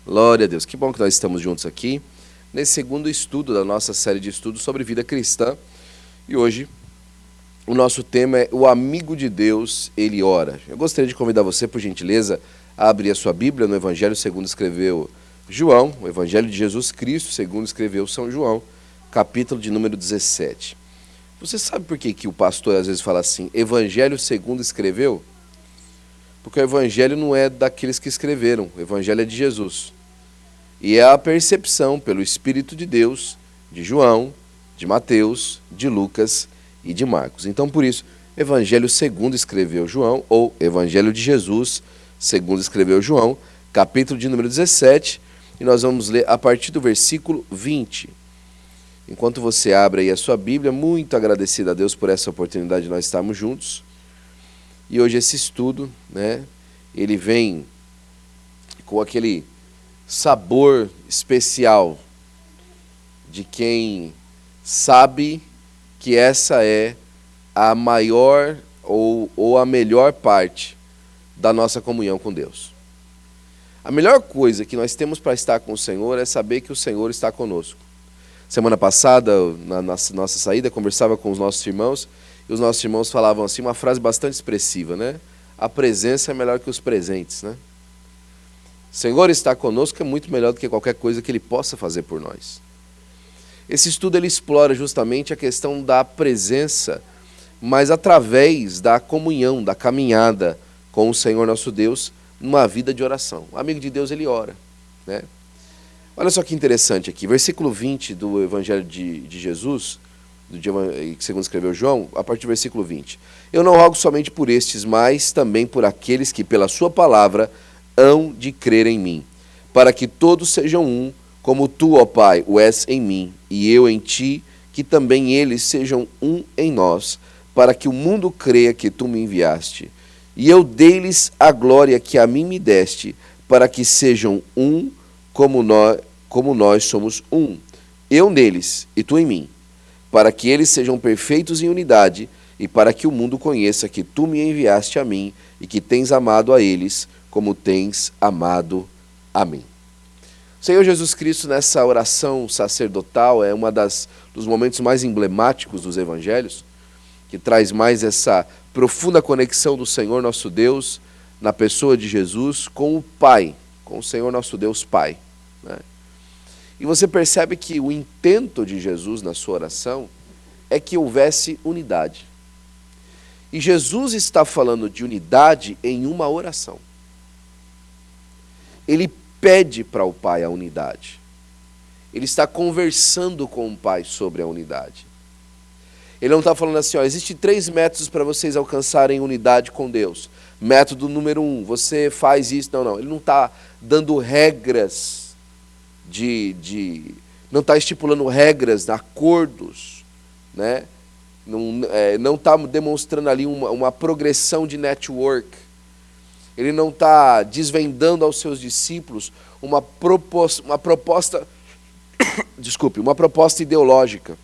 Glória a Deus. Que bom que nós estamos juntos aqui, nesse segundo estudo da nossa série de estudos sobre vida cristã. E hoje, o nosso tema é o amigo de Deus, ele ora. Eu gostaria de convidar você, por gentileza, a abrir a sua Bíblia no Evangelho segundo escreveu João, o Evangelho de Jesus Cristo segundo escreveu São João, capítulo de número 17. Você sabe por que o pastor às vezes fala assim, Evangelho segundo escreveu? Porque o Evangelho não é daqueles que escreveram, o Evangelho é de Jesus. E é a percepção pelo Espírito de Deus, de João, de Mateus, de Lucas e de Marcos. Então, por isso, Evangelho segundo escreveu João, ou Evangelho de Jesus segundo escreveu João, capítulo de número 17, e nós vamos ler a partir do versículo 20. Enquanto você abre aí a sua Bíblia, muito agradecido a Deus por essa oportunidade de nós estarmos juntos. E hoje esse estudo, ele vem com aquele sabor especial de quem sabe que essa é a maior ou a melhor parte da nossa comunhão com Deus. A melhor coisa que nós temos para estar com o Senhor é saber que o Senhor está conosco. Semana passada, na nossa saída, conversava com os nossos irmãos, e os nossos irmãos falavam assim, uma frase bastante expressiva, A presença é melhor que os presentes, O Senhor está conosco é muito melhor do que qualquer coisa que Ele possa fazer por nós. Esse estudo ele explora justamente a questão da presença, mas através da comunhão, da caminhada com o Senhor nosso Deus, numa vida de oração. O amigo de Deus, ele ora, Olha só que interessante aqui, versículo 20 do Evangelho de Jesus, segundo escreveu João, a partir do versículo 20. Eu não rogo somente por estes, mas também por aqueles que pela sua palavra hão de crer em mim, para que todos sejam um, como tu, ó Pai, o és em mim, e eu em ti, que também eles sejam um em nós, para que o mundo creia que tu me enviaste. E eu dei-lhes a glória que a mim me deste, para que sejam um, como nós somos um. Eu neles, e tu em mim, para que eles sejam perfeitos em unidade, e para que o mundo conheça que tu me enviaste a mim, e que tens amado a eles, como tens amado a mim. O Senhor Jesus Cristo, nessa oração sacerdotal, é dos momentos mais emblemáticos dos evangelhos, que traz mais essa profunda conexão do Senhor nosso Deus, na pessoa de Jesus, com o Pai, com o Senhor nosso Deus Pai. E você percebe que o intento de Jesus na sua oração é que houvesse unidade. E Jesus está falando de unidade em uma oração. Ele pede para o Pai a unidade. Ele está conversando com o Pai sobre a unidade. Ele não está falando assim, existem 3 métodos para vocês alcançarem unidade com Deus. Método número 1, você faz isso. Não. Ele não está dando regras não está estipulando regras, acordos, Não está demonstrando ali uma progressão de network. Ele não está desvendando aos seus discípulos uma proposta ideológica.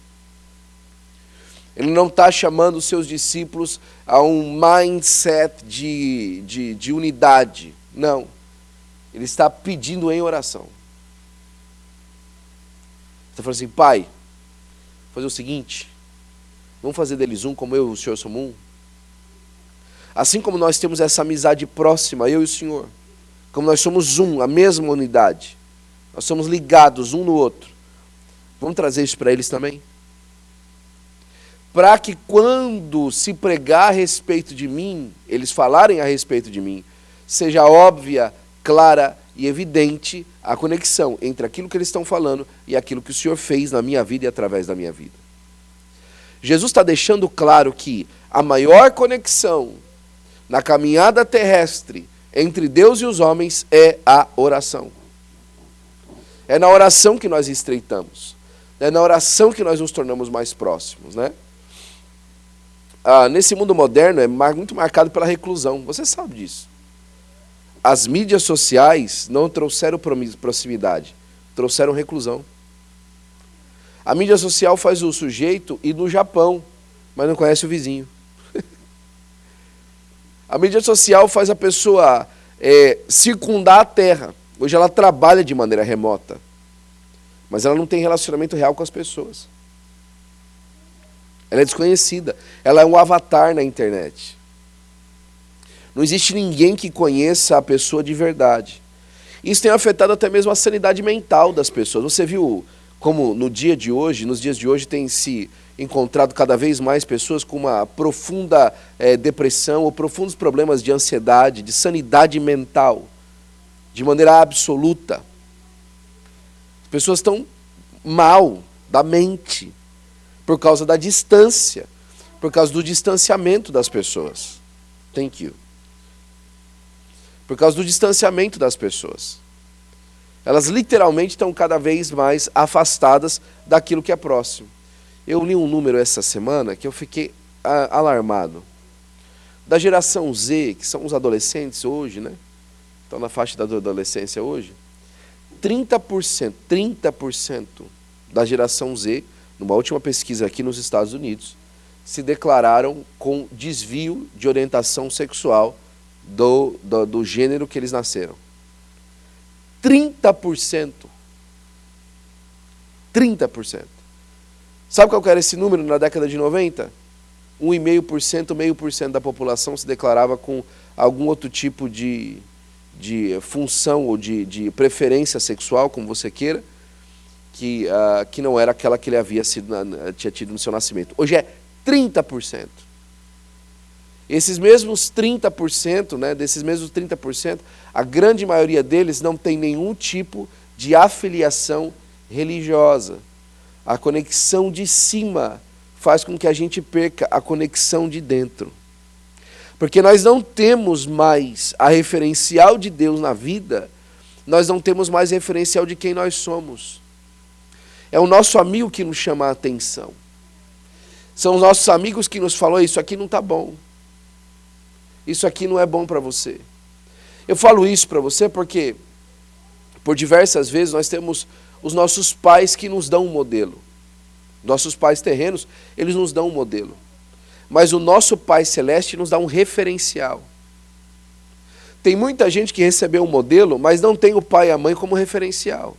Ele não está chamando os seus discípulos a um mindset de unidade. Não. Ele está pedindo em oração. Está falando assim, Pai, vou fazer o seguinte, vamos fazer deles um como eu e o Senhor somos um? Assim como nós temos essa amizade próxima, eu e o Senhor, como nós somos um, a mesma unidade, nós somos ligados um no outro, vamos trazer isso para eles também? Para que quando se pregar a respeito de mim, eles falarem a respeito de mim, seja óbvia, clara e evidente a conexão entre aquilo que eles estão falando e aquilo que o Senhor fez na minha vida e através da minha vida. Jesus está deixando claro que a maior conexão na caminhada terrestre entre Deus e os homens é a oração. É na oração que nós estreitamos. É na oração que nós nos tornamos mais próximos, Nesse mundo moderno é muito marcado pela reclusão. Você sabe disso. As mídias sociais não trouxeram proximidade, trouxeram reclusão. A mídia social faz o sujeito ir no Japão, mas não conhece o vizinho. A mídia social faz a pessoa circundar a terra, Hoje ela trabalha de maneira remota, mas ela não tem relacionamento real com as pessoas. Ela é desconhecida. Ela é um avatar na internet. Não existe ninguém que conheça a pessoa de verdade. Isso tem afetado até mesmo a sanidade mental das pessoas. Você viu como nos dias de hoje, tem se encontrado cada vez mais pessoas com uma profunda depressão ou profundos problemas de ansiedade, de sanidade mental, de maneira absoluta. As pessoas estão mal da mente por causa da distância, por causa do distanciamento das pessoas. Thank you. Por causa do distanciamento das pessoas. Elas literalmente estão cada vez mais afastadas daquilo que é próximo. Eu li um número essa semana que eu fiquei alarmado. Da geração Z, que são os adolescentes hoje, né? Estão na faixa da adolescência hoje. 30% da geração Z, numa última pesquisa aqui nos Estados Unidos, se declararam com desvio de orientação sexual do gênero que eles nasceram. 30%. 30%. Sabe qual era esse número na década de 90? 1,5%, meio por cento da população se declarava com algum outro tipo de função ou de preferência sexual, como você queira, que não era aquela que ele tinha tido no seu nascimento. Hoje é 30%. Esses mesmos 30%, né, desses mesmos 30%, a grande maioria deles não tem nenhum tipo de afiliação religiosa. A conexão de cima faz com que a gente perca a conexão de dentro. Porque nós não temos mais a referencial de Deus na vida, nós não temos mais referencial de quem nós somos. É o nosso amigo que nos chama a atenção. São os nossos amigos que nos falam, isso aqui não está bom. Isso aqui não é bom para você. Eu falo isso para você porque, por diversas vezes, nós temos os nossos pais que nos dão um modelo. Nossos pais terrenos, eles nos dão um modelo. Mas o nosso Pai Celeste nos dá um referencial. Tem muita gente que recebeu um modelo, mas não tem o pai e a mãe como referencial.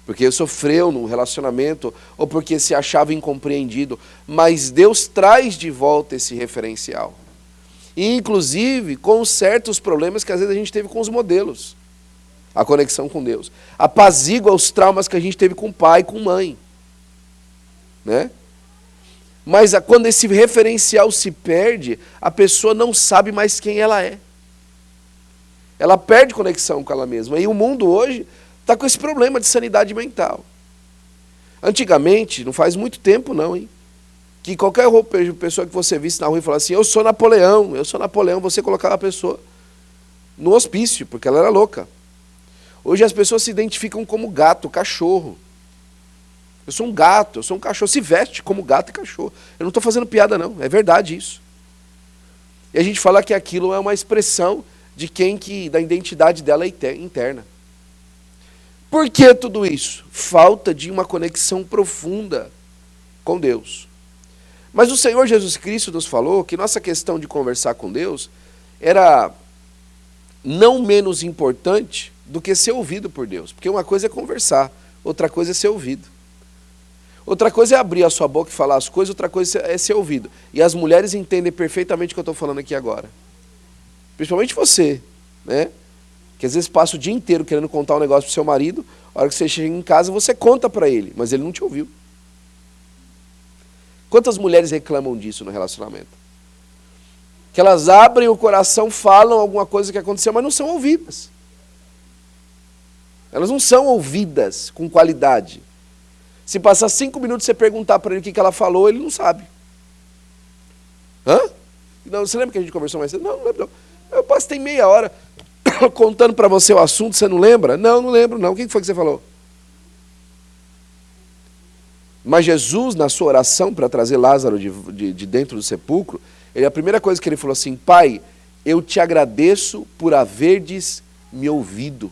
Porque sofreu num relacionamento, ou porque se achava incompreendido. Mas Deus traz de volta esse referencial. E, inclusive, conserta os problemas que às vezes a gente teve com os modelos. A conexão com Deus. Apazigua os traumas que a gente teve com pai e com mãe. Né? Mas quando esse referencial se perde, a pessoa não sabe mais quem ela é. Ela perde conexão com ela mesma. E o mundo hoje está com esse problema de sanidade mental. Antigamente, não faz muito tempo não, hein? Que qualquer pessoa que você visse na rua e falasse assim, eu sou Napoleão, você colocava a pessoa no hospício, porque ela era louca. Hoje as pessoas se identificam como gato, cachorro. Eu sou um gato, eu sou um cachorro, se veste como gato e cachorro. Eu não estou fazendo piada não, é verdade isso. E a gente fala que aquilo é uma expressão de da identidade dela é interna. Por que tudo isso? Falta de uma conexão profunda com Deus. Mas o Senhor Jesus Cristo nos falou que nossa questão de conversar com Deus era não menos importante do que ser ouvido por Deus. Porque uma coisa é conversar, outra coisa é ser ouvido. Outra coisa é abrir a sua boca e falar as coisas, outra coisa é ser ouvido. E as mulheres entendem perfeitamente o que eu estou falando aqui agora. Principalmente você, né? Que às vezes passa o dia inteiro querendo contar um negócio para o seu marido, a hora que você chega em casa você conta para ele, mas ele não te ouviu. Quantas mulheres reclamam disso no relacionamento? Que elas abrem o coração, falam alguma coisa que aconteceu, mas não são ouvidas. Elas não são ouvidas com qualidade. Se passar 5 minutos e você perguntar para ele o que ela falou, ele não sabe. Hã? Não, você lembra que a gente conversou mais cedo? Não lembro não. Eu passei meia hora contando para você o assunto, você não lembra? Não lembro não. O que foi que você falou? Mas Jesus, na sua oração para trazer Lázaro de dentro do sepulcro, a primeira coisa que ele falou assim, Pai, eu te agradeço por haverdes me ouvido.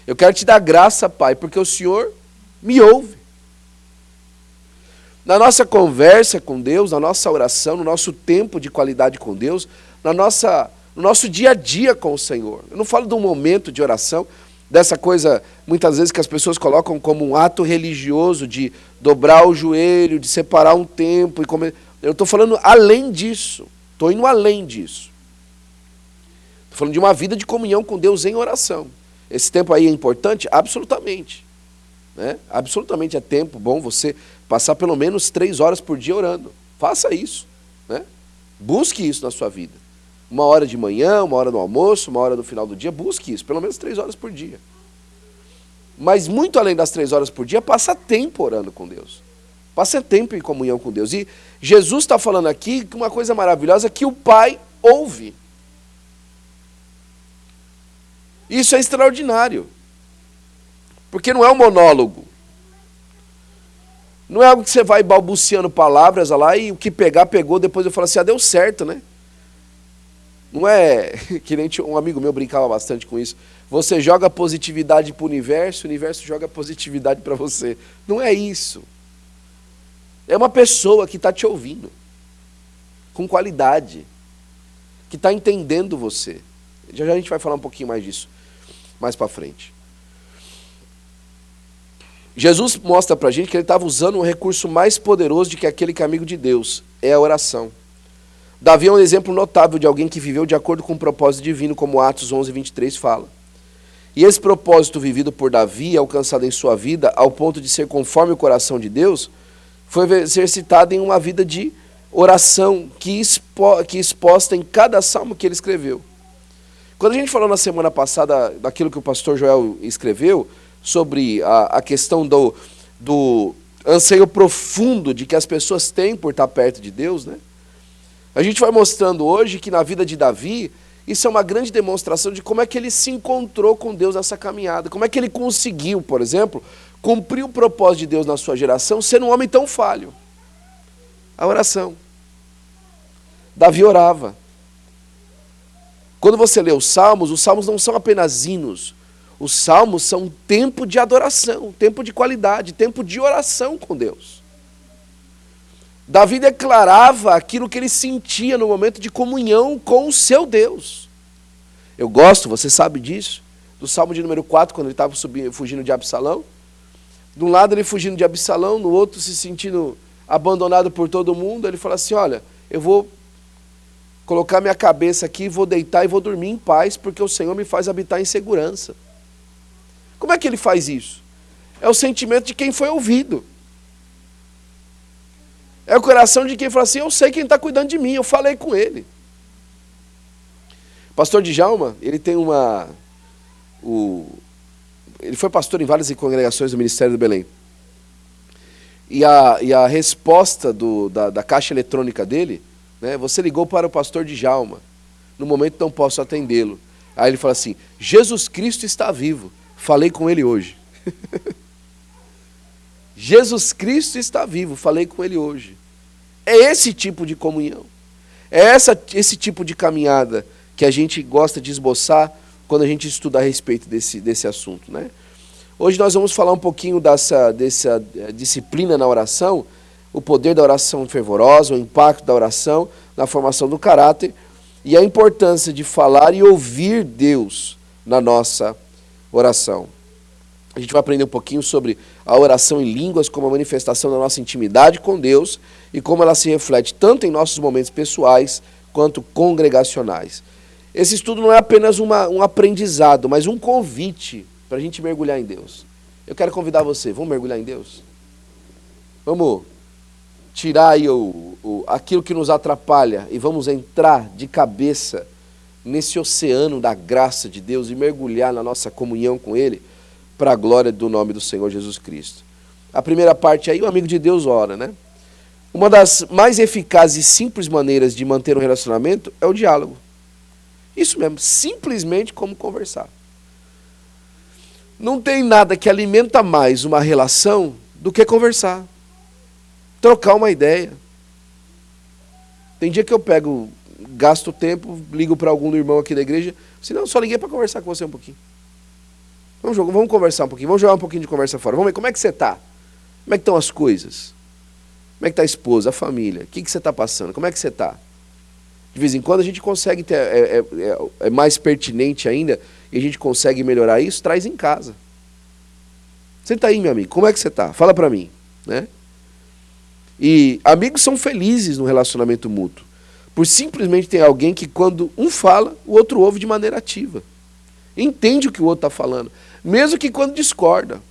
Eu quero te dar graça, Pai, porque o Senhor me ouve. Na nossa conversa com Deus, na nossa oração, no nosso tempo de qualidade com Deus, no nosso dia a dia com o Senhor. Eu não falo de um momento de oração, dessa coisa, muitas vezes, que as pessoas colocam como um ato religioso de dobrar o joelho, de separar um tempo. Eu estou falando além disso. Estou indo além disso. Estou falando de uma vida de comunhão com Deus em oração. Esse tempo aí é importante? Absolutamente. Né? Absolutamente é tempo bom você passar pelo menos 3 horas por dia orando. Faça isso. Né? Busque isso na sua vida. 1 hora de manhã, 1 hora no almoço, 1 hora no final do dia, busque isso, pelo menos 3 horas por dia. Mas muito além das 3 horas por dia, passa tempo orando com Deus. Passa tempo em comunhão com Deus. E Jesus está falando aqui uma coisa maravilhosa que o Pai ouve. Isso é extraordinário. Porque não é um monólogo. Não é algo que você vai balbuciando palavras lá e o que pegar, pegou, depois eu falo assim, deu certo, né? Não é que nem um amigo meu brincava bastante com isso. Você joga positividade para o universo joga positividade para você. Não é isso. É uma pessoa que está te ouvindo, com qualidade, que está entendendo você. Já a gente vai falar um pouquinho mais disso, mais para frente. Jesus mostra para a gente que ele estava usando um recurso mais poderoso do que aquele que é amigo de Deus, é a oração. Davi é um exemplo notável de alguém que viveu de acordo com o propósito divino, como Atos 11:23 fala. E esse propósito vivido por Davi, alcançado em sua vida, ao ponto de ser conforme o coração de Deus, foi exercitado em uma vida de oração, que exposta em cada salmo que ele escreveu. Quando a gente falou na semana passada daquilo que o pastor Joel escreveu, sobre a questão do anseio profundo de que as pessoas têm por estar perto de Deus, né? A gente vai mostrando hoje que na vida de Davi, isso é uma grande demonstração de como é que ele se encontrou com Deus nessa caminhada. Como é que ele conseguiu, por exemplo, cumprir o propósito de Deus na sua geração, sendo um homem tão falho. A oração. Davi orava. Quando você lê os salmos não são apenas hinos. Os salmos são um tempo de adoração, um tempo de qualidade, tempo de oração com Deus. Davi declarava aquilo que ele sentia no momento de comunhão com o seu Deus. Eu gosto, você sabe disso, do Salmo de número 4, quando ele estava fugindo de Absalão. De um lado ele fugindo de Absalão, no outro se sentindo abandonado por todo mundo. Ele fala assim, olha, eu vou colocar minha cabeça aqui, vou deitar e vou dormir em paz, porque o Senhor me faz habitar em segurança. Como é que ele faz isso? É o sentimento de quem foi ouvido. É o coração de quem fala assim, eu sei quem está cuidando de mim, eu falei com ele. Pastor Djalma, ele tem ele foi pastor em várias congregações do Ministério do Belém. E a resposta da caixa eletrônica dele, né, você ligou para o pastor Djalma, no momento não posso atendê-lo. Aí ele fala assim, Jesus Cristo está vivo, falei com ele hoje. Jesus Cristo está vivo, falei com ele hoje. É esse tipo de comunhão. É esse tipo de caminhada que a gente gosta de esboçar quando a gente estuda a respeito desse assunto, né? Hoje nós vamos falar um pouquinho dessa disciplina na oração, o poder da oração fervorosa, o impacto da oração na formação do caráter e a importância de falar e ouvir Deus na nossa oração. A gente vai aprender um pouquinho sobre a oração em línguas como a manifestação da nossa intimidade com Deus e como ela se reflete tanto em nossos momentos pessoais quanto congregacionais. Esse estudo não é apenas um aprendizado, mas um convite para a gente mergulhar em Deus. Eu quero convidar você, vamos mergulhar em Deus? Vamos tirar aí aquilo que nos atrapalha e vamos entrar de cabeça nesse oceano da graça de Deus e mergulhar na nossa comunhão com Ele, para a glória do nome do Senhor Jesus Cristo. A primeira parte aí, o amigo de Deus ora, né? Uma das mais eficazes e simples maneiras de manter um relacionamento é o diálogo. Isso mesmo, simplesmente como conversar. Não tem nada que alimenta mais uma relação do que conversar. Trocar uma ideia. Tem dia que eu gasto tempo, ligo para algum irmão aqui da igreja, senão só liguei para conversar com você um pouquinho. Vamos conversar um pouquinho, vamos jogar um pouquinho de conversa fora. Vamos ver, como é que você está? Como é que estão as coisas? Como é que está a esposa, a família? O que você está passando? Como é que você está? de vez em quando a gente consegue ter, é mais pertinente ainda, e a gente consegue melhorar isso, traz em casa. Senta aí, meu amigo, como é que você está? Fala para mim, né? E amigos são felizes no relacionamento mútuo, por simplesmente ter alguém que quando um fala, o outro ouve de maneira ativa. Entende o que o outro está falando, mesmo que quando discorda.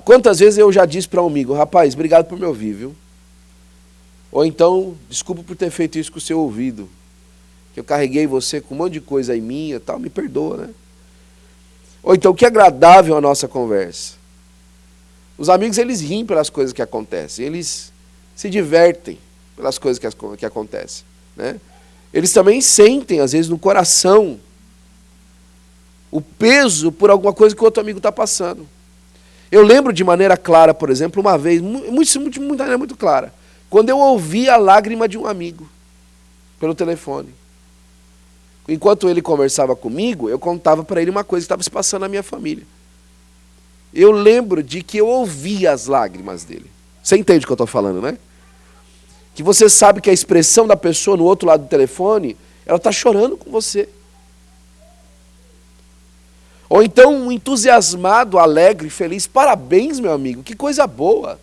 Quantas vezes eu já disse para um amigo, rapaz, obrigado por me ouvir, viu? Ou então, desculpa por ter feito isso com o seu ouvido, que eu carreguei você com um monte de coisa aí minha, tal, me perdoa, né? Ou então, que agradável a nossa conversa. Os amigos, eles riem pelas coisas que acontecem, eles se divertem pelas coisas que acontecem, né? Eles também sentem, às vezes, no coração, o peso por alguma coisa que o outro amigo está passando. Eu lembro de maneira clara, por exemplo, uma vez, muito clara, quando eu ouvi a lágrima de um amigo pelo telefone. Enquanto ele conversava comigo, eu contava para ele uma coisa que estava se passando na minha família. Eu lembro de que eu ouvi as lágrimas dele. Você entende o que eu estou falando, né? Que você sabe que a expressão da pessoa no outro lado do telefone, ela está chorando com você. Ou então um entusiasmado, alegre, feliz. Parabéns, meu amigo, que coisa boa.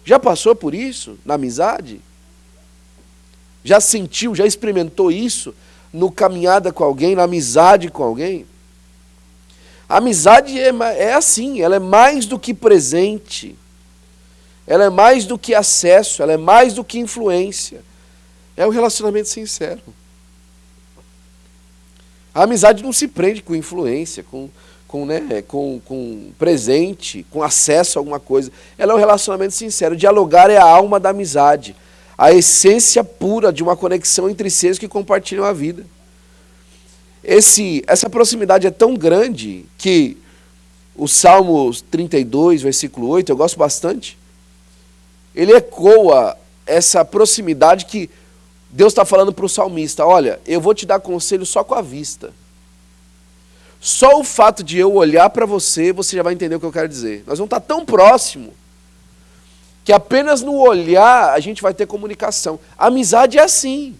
Já passou por isso na amizade? Já sentiu, já experimentou isso no caminhada com alguém, na amizade com alguém? A amizade é assim, ela é mais do que presente. Ela é mais do que acesso, ela é mais do que influência. É um relacionamento sincero. A amizade não se prende com influência, com presente, com acesso a alguma coisa. Ela é um relacionamento sincero. Dialogar é a alma da amizade, a essência pura de uma conexão entre seres que compartilham a vida. Essa proximidade é tão grande que o Salmo 32, versículo 8, eu gosto bastante, ele ecoa essa proximidade que Deus está falando para o salmista, olha, eu vou te dar conselho só com a vista. Só o fato de eu olhar para você, você já vai entender o que eu quero dizer. Nós vamos estar tão próximo que apenas no olhar a gente vai ter comunicação. A amizade é assim.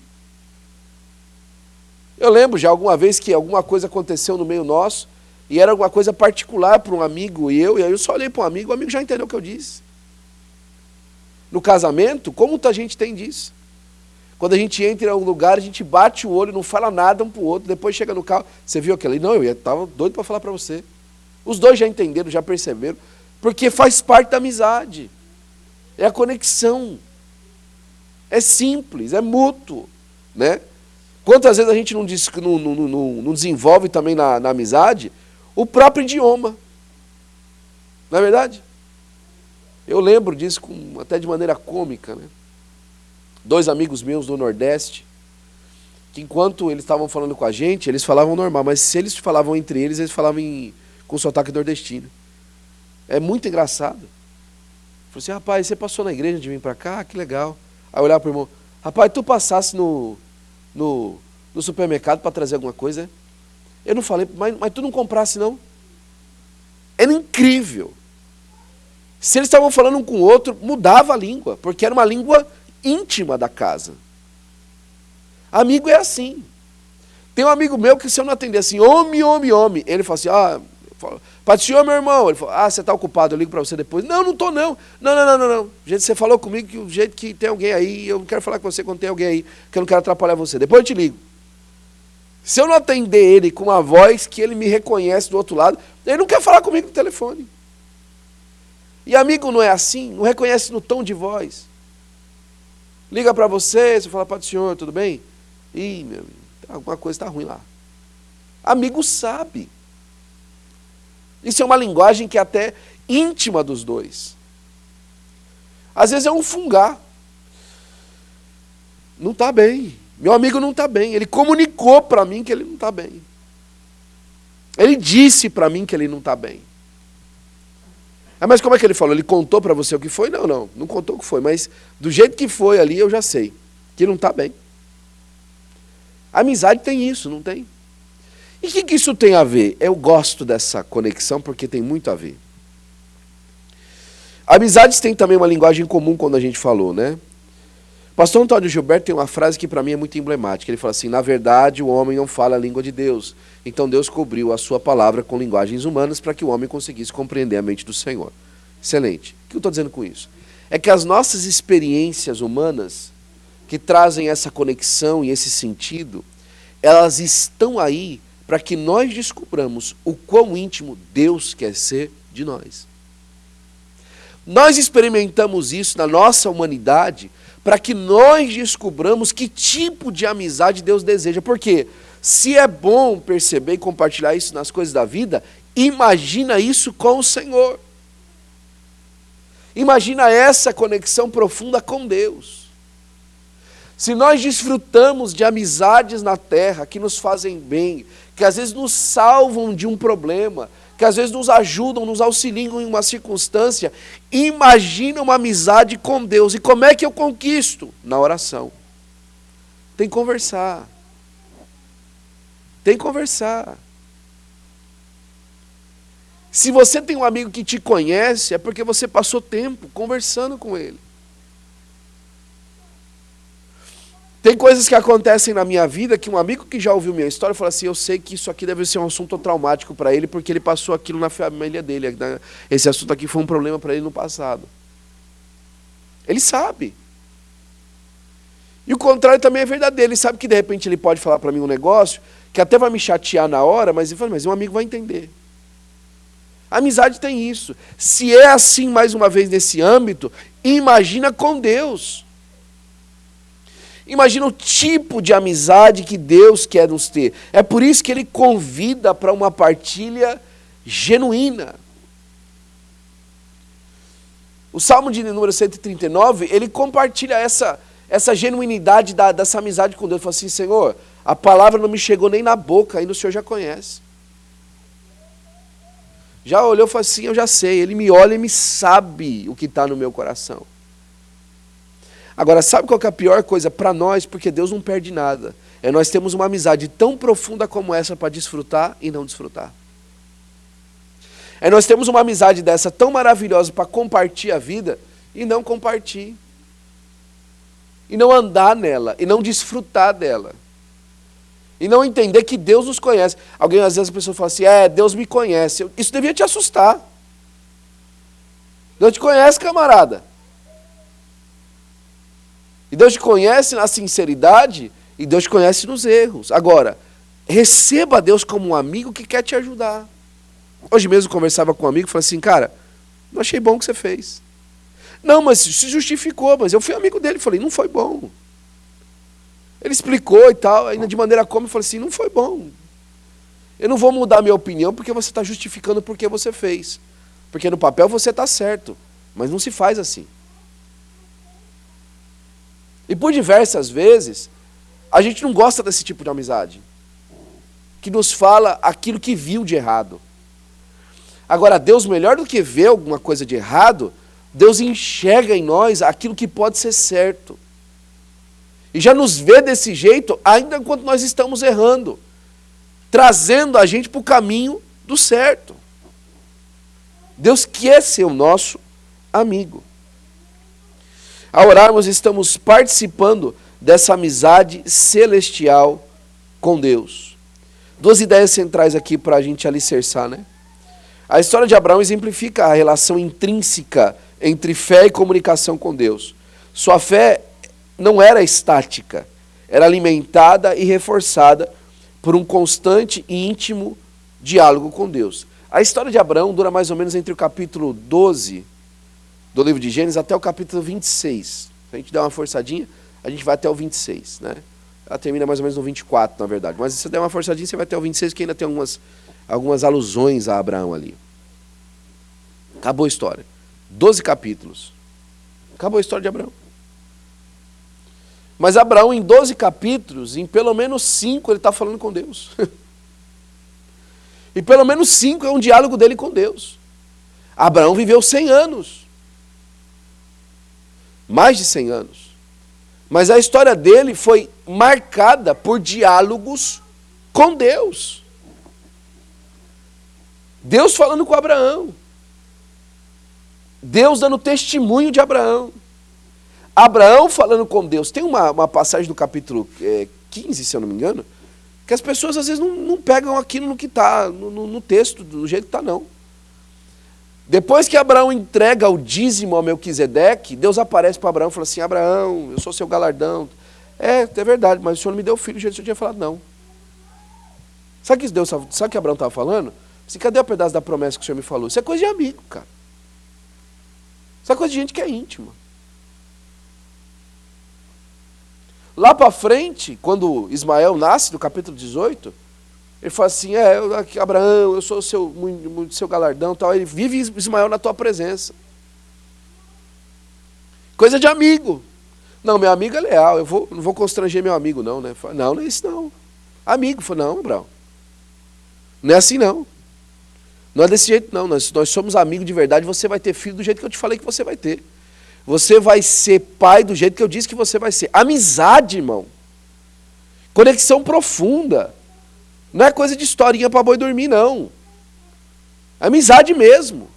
Eu lembro já alguma vez que alguma coisa aconteceu no meio nosso e era alguma coisa particular para um amigo e aí eu só olhei para um amigo, o amigo já entendeu o que eu disse. No casamento, como muita gente tem disso? Quando a gente entra em um lugar, a gente bate o olho, não fala nada um para o outro, depois chega no carro, você viu aquilo ali? Não, eu estava doido para falar para você. Os dois já entenderam, já perceberam, porque faz parte da amizade. É a conexão. É simples, é mútuo, né? Quantas vezes a gente não desenvolve também na amizade o próprio idioma? Não é verdade? Eu lembro disso até de maneira cômica, né? 2 amigos meus do Nordeste, que enquanto eles estavam falando com a gente, eles falavam normal, mas se eles falavam entre eles falavam com sotaque nordestino. É muito engraçado. Falei assim, rapaz, você passou na igreja de vir para cá? Que legal. Aí eu olhava para o irmão, rapaz, tu passasse no supermercado para trazer alguma coisa? É? Eu não falei, mas tu não comprasse não? Era incrível. Se eles estavam falando um com o outro, mudava a língua, porque era uma língua íntima da casa. Amigo é assim. Tem um amigo meu que se eu não atender assim, homem, ele fala assim, Pai do Senhor, meu irmão. Ele fala, você está ocupado, eu ligo para você depois. Não estou não. Não. Gente, você falou comigo que o jeito que tem alguém aí, eu não quero falar com você quando tem alguém aí, que eu não quero atrapalhar você. Depois eu te ligo. Se eu não atender ele com uma voz que ele me reconhece do outro lado, ele não quer falar comigo no telefone. E amigo não é assim, não reconhece no tom de voz. Liga para você fala, Pai do Senhor, tudo bem? Ih, meu amigo, alguma coisa está ruim lá. Amigo sabe. Isso é uma linguagem que é até íntima dos dois. Às vezes é um fungar. Não está bem. Meu amigo não está bem. Ele comunicou para mim que ele não está bem. Ele disse para mim que ele não está bem. Mas como é que ele falou? Ele contou para você o que foi? Não contou o que foi. Mas do jeito que foi ali, eu já sei. Que não está bem. A amizade tem isso, não tem? E o que isso tem a ver? Eu gosto dessa conexão porque tem muito a ver. Amizades têm também uma linguagem comum quando a gente falou, né? Pastor Antônio Gilberto tem uma frase que para mim é muito emblemática. Ele fala assim: na verdade, o homem não fala a língua de Deus. Então Deus cobriu a sua palavra com linguagens humanas para que o homem conseguisse compreender a mente do Senhor. Excelente. O que eu estou dizendo com isso? É que as nossas experiências humanas, que trazem essa conexão e esse sentido, elas estão aí para que nós descubramos o quão íntimo Deus quer ser de nós. Nós experimentamos isso na nossa humanidade para que nós descubramos que tipo de amizade Deus deseja. Porque se é bom perceber e compartilhar isso nas coisas da vida, imagina isso com o Senhor. Imagina essa conexão profunda com Deus. Se nós desfrutamos de amizades na terra que nos fazem bem, que às vezes nos salvam de um problema, que às vezes nos ajudam, nos auxiliam em uma circunstância, imagina uma amizade com Deus. E como é que eu conquisto? Na oração. Tem que conversar. Tem que conversar. Se você tem um amigo que te conhece, é porque você passou tempo conversando com ele. Tem coisas que acontecem na minha vida que um amigo que já ouviu minha história fala assim: eu sei que isso aqui deve ser um assunto traumático para ele porque ele passou aquilo na família dele. Esse assunto aqui foi um problema para ele no passado. Ele sabe. E o contrário também é verdadeiro. Ele sabe que de repente ele pode falar para mim um negócio que até vai me chatear na hora, mas ele fala: mas um amigo vai entender. A amizade tem isso. Se é assim mais uma vez nesse âmbito, imagina com Deus. Imagina o tipo de amizade que Deus quer nos ter. É por isso que Ele convida para uma partilha genuína. O Salmo de número 139, ele compartilha essa genuinidade dessa amizade com Deus. Ele fala assim: Senhor, a palavra não me chegou nem na boca, ainda o Senhor já conhece. Já olhou e falou assim: eu já sei. Ele me olha e me sabe o que está no meu coração. Agora, sabe qual que é a pior coisa para nós? Porque Deus não perde nada. É nós temos uma amizade tão profunda como essa para desfrutar e não desfrutar. É nós temos uma amizade dessa tão maravilhosa para compartilhar a vida e não compartilhar. E não andar nela, e não desfrutar dela. E não entender que Deus nos conhece. Alguém, às vezes, a pessoa fala assim: Deus me conhece. Isso devia te assustar. Deus te conhece, camarada. E Deus te conhece na sinceridade e Deus te conhece nos erros. Agora, receba Deus como um amigo que quer te ajudar. Hoje mesmo eu conversava com um amigo e falei assim: cara, não achei bom o que você fez. Não, mas se justificou, mas eu fui amigo dele. Falei: não foi bom. Ele explicou e tal, ainda de maneira como eu falei assim: não foi bom. Eu não vou mudar a minha opinião porque você está justificando porque você fez. Porque no papel você está certo, mas não se faz assim. E por diversas vezes, a gente não gosta desse tipo de amizade, que nos fala aquilo que viu de errado. Agora, Deus, melhor do que ver alguma coisa de errado, Deus enxerga em nós aquilo que pode ser certo. E já nos vê desse jeito, ainda enquanto nós estamos errando, trazendo a gente para o caminho do certo. Deus quer ser o nosso amigo. Ao orarmos, estamos participando dessa amizade celestial com Deus. Duas ideias centrais aqui para a gente alicerçar, né? A história de Abraão exemplifica a relação intrínseca entre fé e comunicação com Deus. Sua fé não era estática, era alimentada e reforçada por um constante e íntimo diálogo com Deus. A história de Abraão dura mais ou menos entre o capítulo 12 do livro de Gênesis até o capítulo 26. Se a gente der uma forçadinha, a gente vai até o 26, né? Ela termina mais ou menos no 24, na verdade. Mas se você der uma forçadinha, você vai até o 26, que ainda tem algumas alusões a Abraão ali. Acabou a história. 12 capítulos. Acabou a história de Abraão. Mas Abraão, em 12 capítulos, em pelo menos 5, ele está falando com Deus. E pelo menos 5 é um diálogo dele com Deus. Abraão viveu 100 anos. Mais de 100 anos. Mas a história dele foi marcada por diálogos com Deus. Deus falando com Abraão. Deus dando testemunho de Abraão. Abraão falando com Deus. Tem uma passagem do capítulo 15, se eu não me engano, que as pessoas às vezes não pegam aquilo no que está, no texto, do jeito que está, não. Depois que Abraão entrega o dízimo ao Melquisedeque, Deus aparece para Abraão e fala assim: Abraão, eu sou seu galardão. É verdade, mas o senhor não me deu filho do jeito que o senhor tinha falado, não. Sabe o que Abraão estava falando? Assim, cadê o pedaço da promessa que o senhor me falou? Isso é coisa de amigo, cara. Isso é coisa de gente que é íntima. Lá para frente, quando Ismael nasce, no capítulo 18, ele fala assim: Abraão, eu sou seu galardão, tal. Ele vive Ismael na tua presença. Coisa de amigo. Não, meu amigo é leal, não vou constranger meu amigo, não, né? Não é isso, não. Amigo, não, Abraão. Não é assim, não. Não é desse jeito, não. Nós somos amigos de verdade, você vai ter filho do jeito que eu te falei que você vai ter. Você vai ser pai do jeito que eu disse que você vai ser. Amizade, irmão. Conexão profunda. Não é coisa de historinha para boi dormir, não. Amizade mesmo.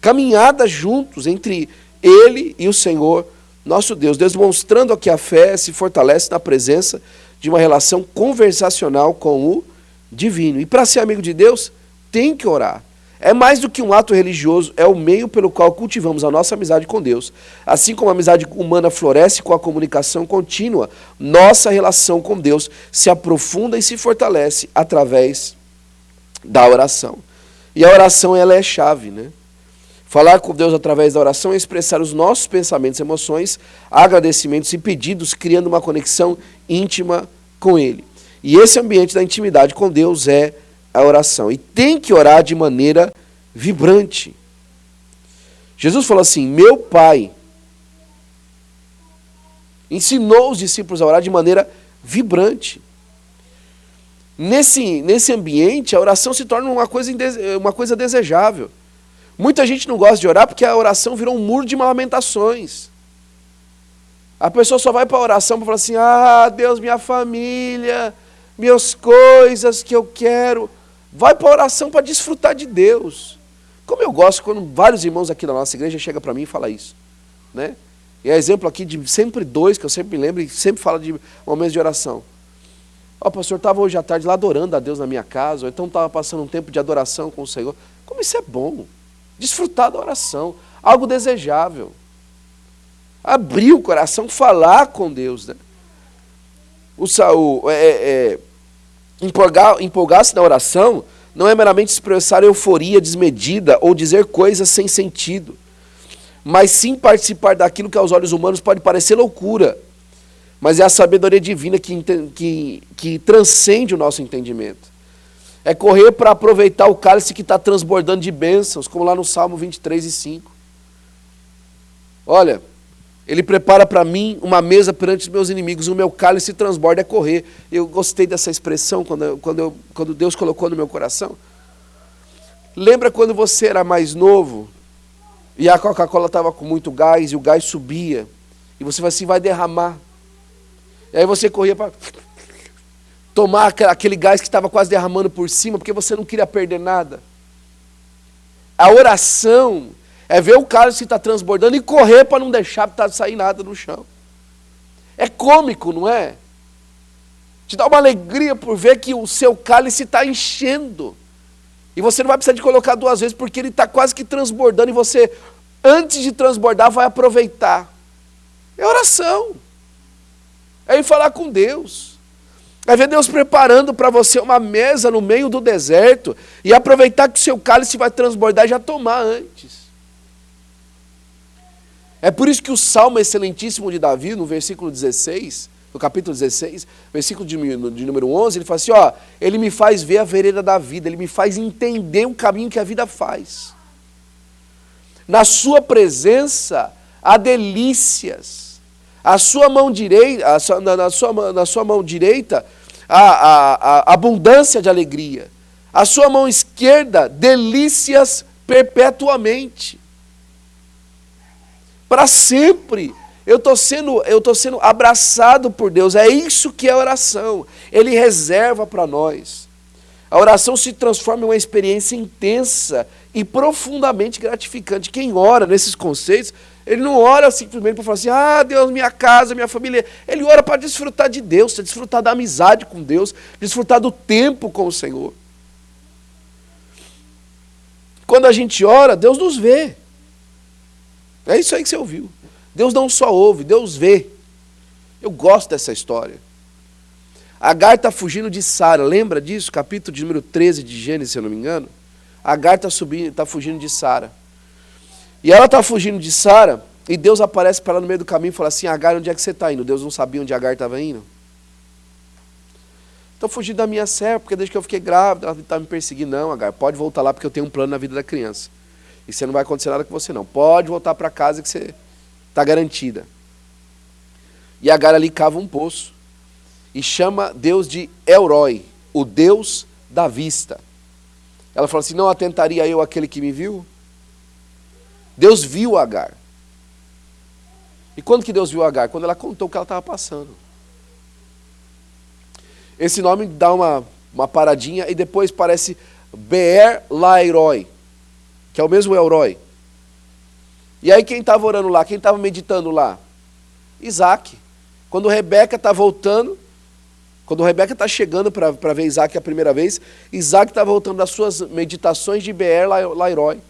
Caminhada juntos entre ele e o Senhor, nosso Deus, demonstrando que a fé se fortalece na presença de uma relação conversacional com o divino. E para ser amigo de Deus, tem que orar. É mais do que um ato religioso, é o meio pelo qual cultivamos a nossa amizade com Deus. Assim como a amizade humana floresce com a comunicação contínua, nossa relação com Deus se aprofunda e se fortalece através da oração. E a oração, ela é chave, né? Falar com Deus através da oração é expressar os nossos pensamentos, emoções, agradecimentos e pedidos, criando uma conexão íntima com Ele. E esse ambiente da intimidade com Deus é a oração. E tem que orar de maneira vibrante. Jesus falou assim: meu Pai ensinou os discípulos a orar de maneira vibrante. Nesse ambiente, a oração se torna uma coisa desejável. Muita gente não gosta de orar porque a oração virou um muro de lamentações. A pessoa só vai para a oração para falar assim: Deus, minha família, minhas coisas que eu quero. Vai para a oração para desfrutar de Deus. Como eu gosto quando vários irmãos aqui da nossa igreja chegam para mim e falam isso, né? E é exemplo aqui de sempre dois, que eu sempre me lembro, e sempre fala de momentos de oração. Pastor, estava hoje à tarde lá adorando a Deus na minha casa, ou então estava passando um tempo de adoração com o Senhor. Como isso é bom. Desfrutar da oração, algo desejável. Abrir o coração, falar com Deus, né? Empolgar-se na oração não é meramente expressar euforia desmedida ou dizer coisas sem sentido, mas sim participar daquilo que aos olhos humanos pode parecer loucura, mas é a sabedoria divina que transcende o nosso entendimento. É correr para aproveitar o cálice que está transbordando de bênçãos, como lá no Salmo 23:5. Olha, Ele prepara para mim uma mesa perante os meus inimigos, o meu cálice transborda, é correr. Eu gostei dessa expressão quando Deus colocou no meu coração. Lembra quando você era mais novo e a Coca-Cola estava com muito gás e o gás subia e você falou assim: vai derramar. E aí você corria para tomar aquele gás que estava quase derramando por cima, porque você não queria perder nada. A oração é ver o cálice que está transbordando e correr para não deixar sair nada no chão. É cômico, não é? Te dá uma alegria por ver que o seu cálice está enchendo. E você não vai precisar de colocar duas vezes, porque ele está quase que transbordando e você, antes de transbordar, vai aproveitar. É oração. É ir falar com Deus. É ver Deus preparando para você uma mesa no meio do deserto e aproveitar que o seu cálice vai transbordar e já tomar antes. É por isso que o Salmo excelentíssimo de Davi, no versículo 16, no capítulo 16, versículo de número 11, ele fala assim: ele me faz ver a vereda da vida, ele me faz entender o caminho que a vida faz. Na sua presença há delícias. A sua mão direita, na sua mão direita, a abundância de alegria. A sua mão esquerda, delícias perpetuamente. Para sempre. Eu estou sendo abraçado por Deus. É isso que é oração. Ele reserva para nós. A oração se transforma em uma experiência intensa e profundamente gratificante. Quem ora nesses conceitos, ele não ora simplesmente para falar assim, ah, Deus, minha casa, minha família. Ele ora para desfrutar de Deus, para desfrutar da amizade com Deus, desfrutar do tempo com o Senhor. Quando a gente ora, Deus nos vê. É isso aí que você ouviu. Deus não só ouve, Deus vê. Eu gosto dessa história. Agar está fugindo de Sara, lembra disso? Capítulo de número 13 de Gênesis, se eu não me engano. Agar está fugindo de Sara. E ela está fugindo de Sara, e Deus aparece para ela no meio do caminho e fala assim, Agar, onde é que você está indo? Deus não sabia onde Agar estava indo. Estou fugindo da minha serva, porque desde que eu fiquei grávida, ela está me perseguindo. Não, Agar, pode voltar lá, porque eu tenho um plano na vida da criança. E você não vai acontecer nada com você, não. Pode voltar para casa que você está garantida. E Agar ali cava um poço. E chama Deus de El-Roi, o Deus da vista. Ela fala assim, não atentaria eu àquele que me viu? Deus viu Agar. E quando que Deus viu Agar? Quando ela contou o que ela estava passando. Esse nome dá uma paradinha e depois parece Beer-Lahai-Roi, que é o mesmo El-Roi. E aí quem estava orando lá, quem estava meditando lá? Isaac. Quando Rebeca está voltando, quando Rebeca está chegando para ver Isaac a primeira vez, Isaac está voltando das suas meditações de Beer-Lahai-Roi.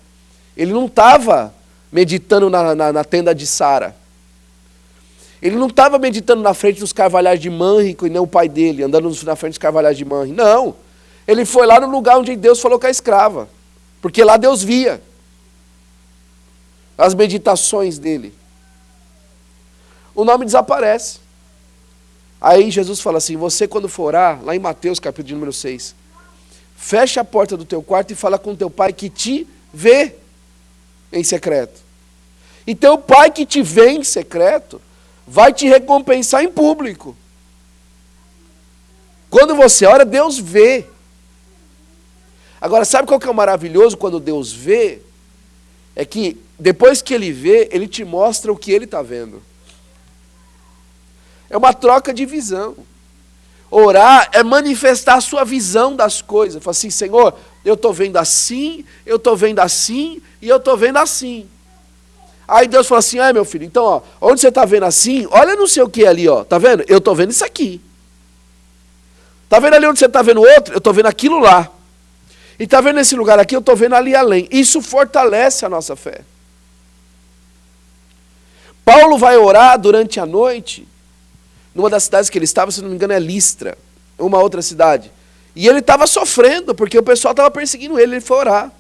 Ele não estava meditando na tenda de Sara. Ele não estava meditando na frente dos carvalhais de Manre, e nem o pai dele, andando na frente dos carvalhais de Manre. Não. Ele foi lá no lugar onde Deus falou com a escrava. Porque lá Deus via as meditações dele. O nome desaparece. Aí Jesus fala assim, você quando for orar, lá em Mateus capítulo de número 6, fecha a porta do teu quarto e fala com teu pai que te vê em secreto. E teu pai que te vê em secreto vai te recompensar em público. Quando você ora, Deus vê. Agora, sabe qual que é o maravilhoso quando Deus vê? É que depois que Ele vê, Ele te mostra o que Ele está vendo. É uma troca de visão. Orar é manifestar a sua visão das coisas. Fala assim, Senhor, eu estou vendo assim, eu estou vendo assim, e eu estou vendo assim. Aí Deus fala assim, meu filho, então, ó, onde você está vendo assim, olha não sei o que ali, ó, tá vendo? Eu estou vendo isso aqui. Tá vendo ali onde você está vendo outro? Eu estou vendo aquilo lá. E tá vendo esse lugar aqui? Eu estou vendo ali além. Isso fortalece a nossa fé. Paulo vai orar durante a noite, numa das cidades que ele estava, se não me engano é Listra, uma outra cidade. E ele estava sofrendo, porque o pessoal estava perseguindo ele foi orar.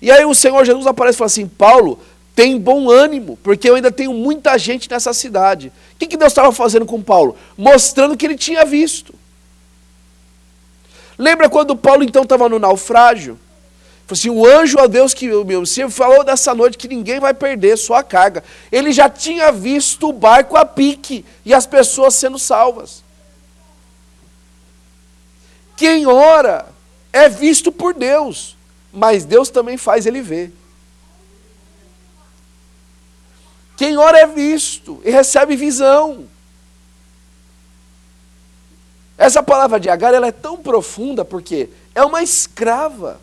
E aí o Senhor Jesus aparece e fala assim, Paulo, tem bom ânimo, porque eu ainda tenho muita gente nessa cidade. O que Deus estava fazendo com Paulo? Mostrando que ele tinha visto. Lembra quando Paulo então estava no naufrágio? Falou assim, o anjo a Deus que o meu Senhor falou dessa noite que ninguém vai perder sua carga. Ele já tinha visto o barco a pique e as pessoas sendo salvas. Quem ora é visto por Deus, mas Deus também faz ele ver. Quem ora é visto e recebe visão. Essa palavra de Agar, ela é tão profunda porque é uma escrava.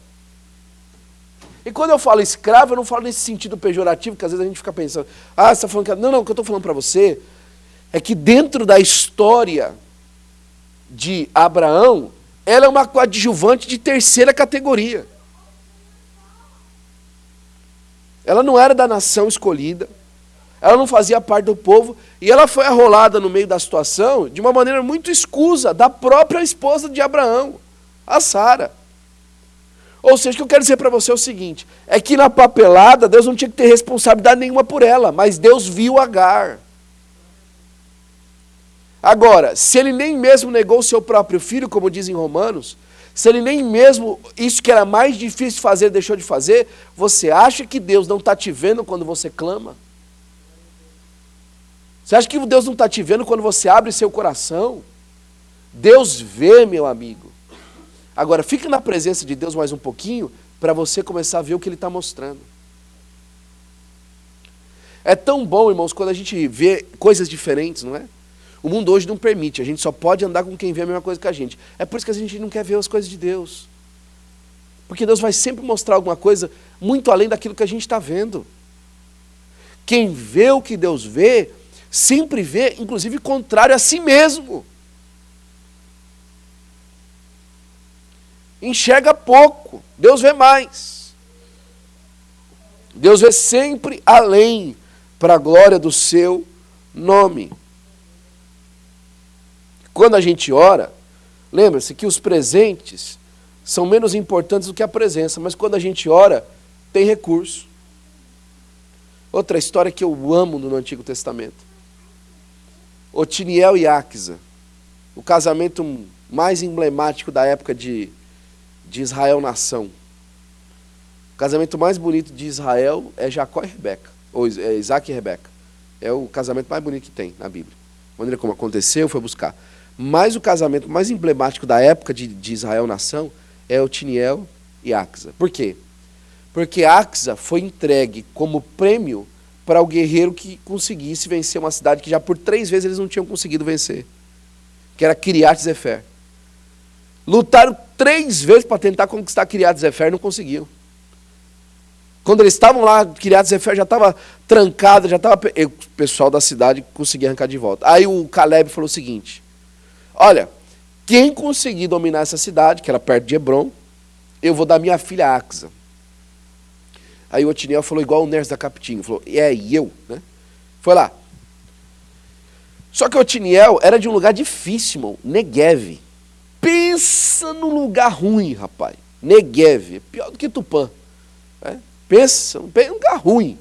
E quando eu falo escravo, eu não falo nesse sentido pejorativo, que às vezes a gente fica pensando, você está falando que... Não, o que eu estou falando para você é que dentro da história de Abraão, ela é uma coadjuvante de terceira categoria. Ela não era da nação escolhida, ela não fazia parte do povo, e ela foi arrolada no meio da situação de uma maneira muito escusa da própria esposa de Abraão, a Sara. Ou seja, o que eu quero dizer para você é o seguinte, é que na papelada Deus não tinha que ter responsabilidade nenhuma por ela, mas Deus viu Agar. Agora, se ele nem mesmo negou o seu próprio filho, como diz em Romanos, se ele nem mesmo, isso que era mais difícil de fazer, deixou de fazer, você acha que Deus não está te vendo quando você clama? Você acha que Deus não está te vendo quando você abre seu coração? Deus vê, meu amigo. Agora, fica na presença de Deus mais um pouquinho, para você começar a ver o que Ele está mostrando. É tão bom, irmãos, quando a gente vê coisas diferentes, não é? O mundo hoje não permite, a gente só pode andar com quem vê a mesma coisa que a gente. É por isso que a gente não quer ver as coisas de Deus. Porque Deus vai sempre mostrar alguma coisa muito além daquilo que a gente está vendo. Quem vê o que Deus vê, sempre vê, inclusive, contrário a si mesmo. Enxerga pouco, Deus vê mais. Deus vê sempre além, para a glória do seu nome. Quando a gente ora, lembra-se que os presentes são menos importantes do que a presença, mas quando a gente ora, tem recurso. Outra história que eu amo no Antigo Testamento. Otiniel e Áquisa, o casamento mais emblemático da época de Israel-nação. O casamento mais bonito de Israel é Jacó e Rebeca, ou Isaac e Rebeca. É o casamento mais bonito que tem na Bíblia. A maneira como aconteceu, foi buscar. Mas o casamento mais emblemático da época de Israel-nação é Otiniel e Áquisa. Por quê? Porque Áquisa foi entregue como prêmio para o guerreiro que conseguisse vencer uma cidade que já por 3 vezes eles não tinham conseguido vencer, que era Kiriat Zefer. Lutaram 3 vezes para tentar conquistar Kiriat Zefer e não conseguiam. Quando eles estavam lá, Kiriat Zefer já estava trancada, o pessoal da cidade conseguia arrancar de volta. Aí o Caleb falou o seguinte: olha, quem conseguir dominar essa cidade, que era perto de Hebron, eu vou dar minha filha Áquisa. Aí o Otiniel falou igual o Ners da Capitinho, falou, e eu, né? Foi lá. Só que o Otiniel era de um lugar difícil, irmão, Negev. Pensa num lugar ruim, rapaz. Negev, é pior do que Tupã. Né? Pensa num lugar ruim.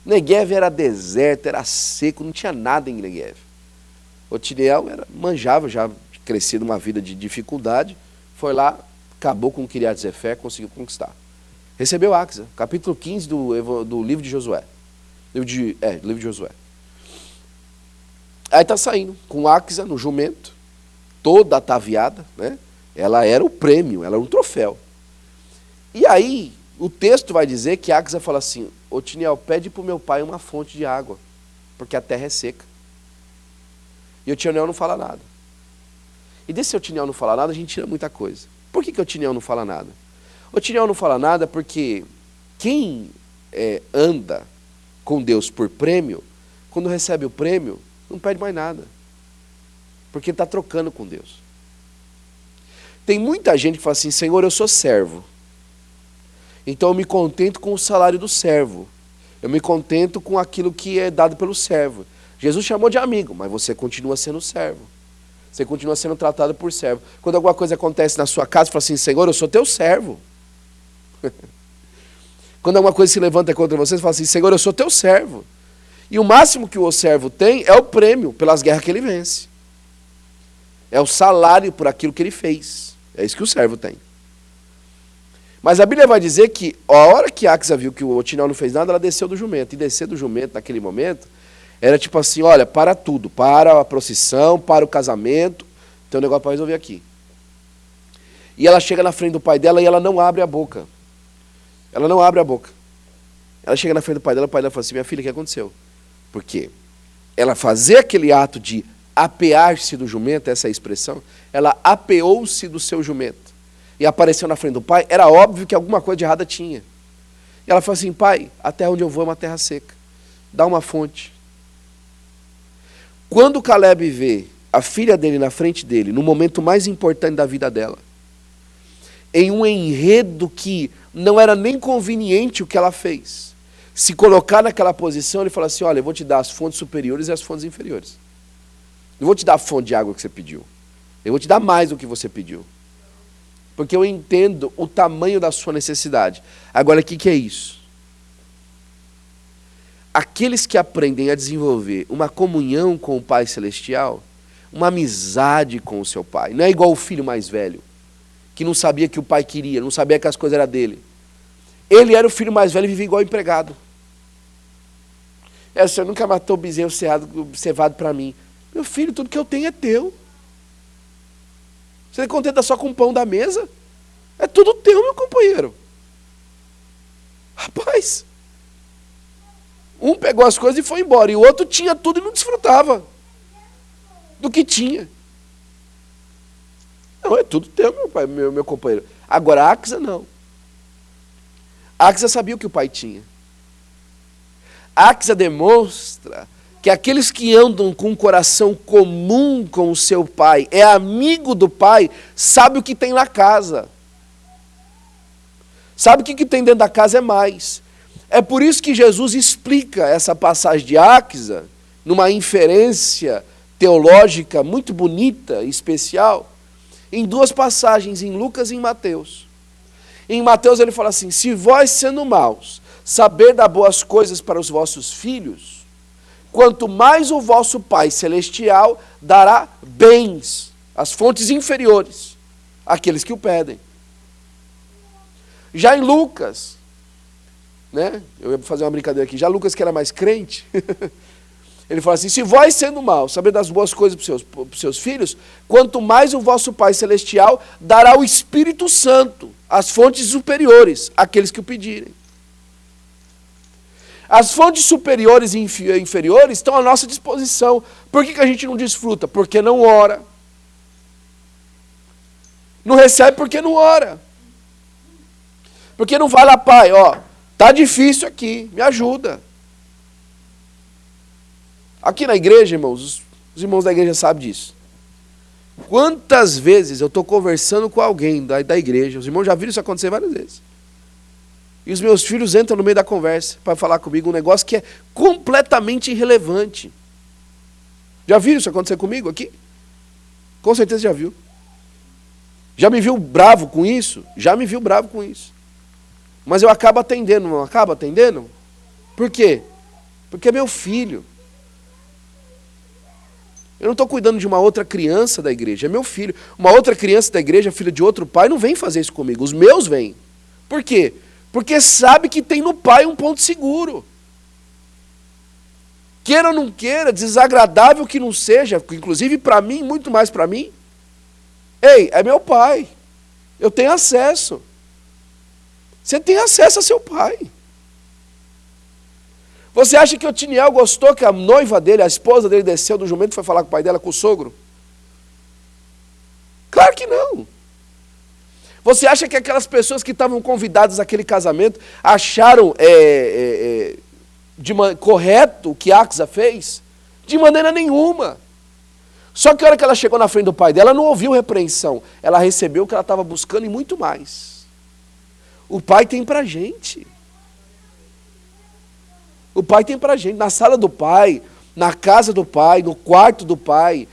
Negev era deserto, era seco, não tinha nada em Negev. Otiniel manjava, já crescido uma vida de dificuldade, foi lá, acabou com Kiriat Zefer, conseguiu conquistar. Recebeu Áquisa, capítulo 15 do livro de Josué. Livro de Josué. Aí está saindo, com Áquisa no jumento, toda ataviada, né? Ela era o prêmio, ela era um troféu. E aí, o texto vai dizer que Áquisa fala assim, Otiniel, pede para o meu pai uma fonte de água, porque a terra é seca. E Otiniel não fala nada. E desse Otiniel não falar nada, a gente tira muita coisa. Por que Otiniel não fala nada? Otiniel não fala nada porque quem anda com Deus por prêmio, quando recebe o prêmio, não pede mais nada. Porque ele está trocando com Deus. Tem muita gente que fala assim, Senhor, eu sou servo. Então eu me contento com o salário do servo. Eu me contento com aquilo que é dado pelo servo. Jesus chamou de amigo, mas você continua sendo servo. Você continua sendo tratado por servo. Quando alguma coisa acontece na sua casa, você fala assim, Senhor, eu sou teu servo. Quando alguma coisa se levanta contra você, você fala assim, Senhor, eu sou teu servo. E o máximo que o servo tem é o prêmio pelas guerras que ele vence. É o salário por aquilo que ele fez. É isso que o servo tem. Mas a Bíblia vai dizer que a hora que Áquisa viu que o Otiniel não fez nada, ela desceu do jumento. E descer do jumento naquele momento era tipo assim, olha, para tudo. Para a procissão, para o casamento. Tem um negócio para resolver aqui. E ela chega na frente do pai dela e ela não abre a boca. Ela não abre a boca. Ela chega na frente do pai dela fala assim, minha filha, o que aconteceu? Porque ela fazer aquele ato de apear-se do jumento, essa é a expressão, ela apeou-se do seu jumento e apareceu na frente do pai, era óbvio que alguma coisa de errada tinha. E ela falou assim, pai, a terra onde eu vou é uma terra seca, dá uma fonte. Quando Caleb vê a filha dele na frente dele, no momento mais importante da vida dela, em um enredo que não era nem conveniente o que ela fez, se colocar naquela posição, ele fala assim, olha, eu vou te dar as fontes superiores e as fontes inferiores. Não vou te dar a fonte de água que você pediu. Eu vou te dar mais do que você pediu. Porque eu entendo o tamanho da sua necessidade. Agora, o que é isso? Aqueles que aprendem a desenvolver uma comunhão com o Pai Celestial, uma amizade com o seu Pai, não é igual o filho mais velho, que não sabia que o pai queria, não sabia que as coisas eram dele. Ele era o filho mais velho e vivia igual empregado. O senhor nunca matou o bezerro cevado para mim. Meu filho, tudo que eu tenho é teu. Você contenta só com o pão da mesa? É tudo teu, meu companheiro. Rapaz, um pegou as coisas e foi embora, e o outro tinha tudo e não desfrutava do que tinha. Não, é tudo teu, meu pai, meu companheiro. Agora, Axa não. Axa sabia o que o pai tinha. Axa demonstra que aqueles que andam com um coração comum com o seu pai, é amigo do pai, sabe o que tem na casa. Sabe o que tem dentro da casa é mais. É por isso que Jesus explica essa passagem de Axa, numa inferência teológica muito bonita e especial, em duas passagens, em Lucas e em Mateus. Em Mateus ele fala assim: se vós, sendo maus, saber dar boas coisas para os vossos filhos, quanto mais o vosso Pai Celestial dará bens, as fontes inferiores, àqueles que o pedem. Já em Lucas, né, eu ia fazer uma brincadeira aqui, já Lucas que era mais crente, ele fala assim: se vós, sendo maus, saber das boas coisas para os seus filhos, quanto mais o vosso Pai Celestial dará o Espírito Santo, as fontes superiores, àqueles que o pedirem. As fontes superiores e inferiores estão à nossa disposição. Por que a gente não desfruta? Porque não ora. Não recebe porque não ora. Porque não fala: pai, ó, tá difícil aqui, me ajuda. Aqui na igreja, irmãos, os irmãos da igreja sabem disso. Quantas vezes eu estou conversando com alguém da igreja, os irmãos já viram isso acontecer várias vezes. E os meus filhos entram no meio da conversa para falar comigo um negócio que é completamente irrelevante. Já viram isso acontecer comigo aqui? Com certeza já viu. Já me viu bravo com isso? Já me viu bravo com isso. Mas eu acabo atendendo, não acabo atendendo? Por quê? Porque é meu filho. Eu não estou cuidando de uma outra criança da igreja, é meu filho. Uma outra criança da igreja, filha de outro pai, não vem fazer isso comigo. Os meus vêm. Por quê? Porque sabe que tem no pai um ponto seguro. Queira ou não queira, desagradável que não seja, inclusive para mim, muito mais para mim. Ei, é meu pai. Eu tenho acesso. Você tem acesso a seu pai. Você acha que o Tiniel gostou que a noiva dele, a esposa dele, desceu do jumento e foi falar com o pai dela, com o sogro? Claro que não. Você acha que aquelas pessoas que estavam convidadas àquele casamento acharam correto o que Axa fez? De maneira nenhuma. Só que a hora que ela chegou na frente do pai dela, ela não ouviu repreensão. Ela recebeu o que ela estava buscando e muito mais. O pai tem pra gente. O pai tem pra gente, na sala do pai, na casa do pai, no quarto do pai,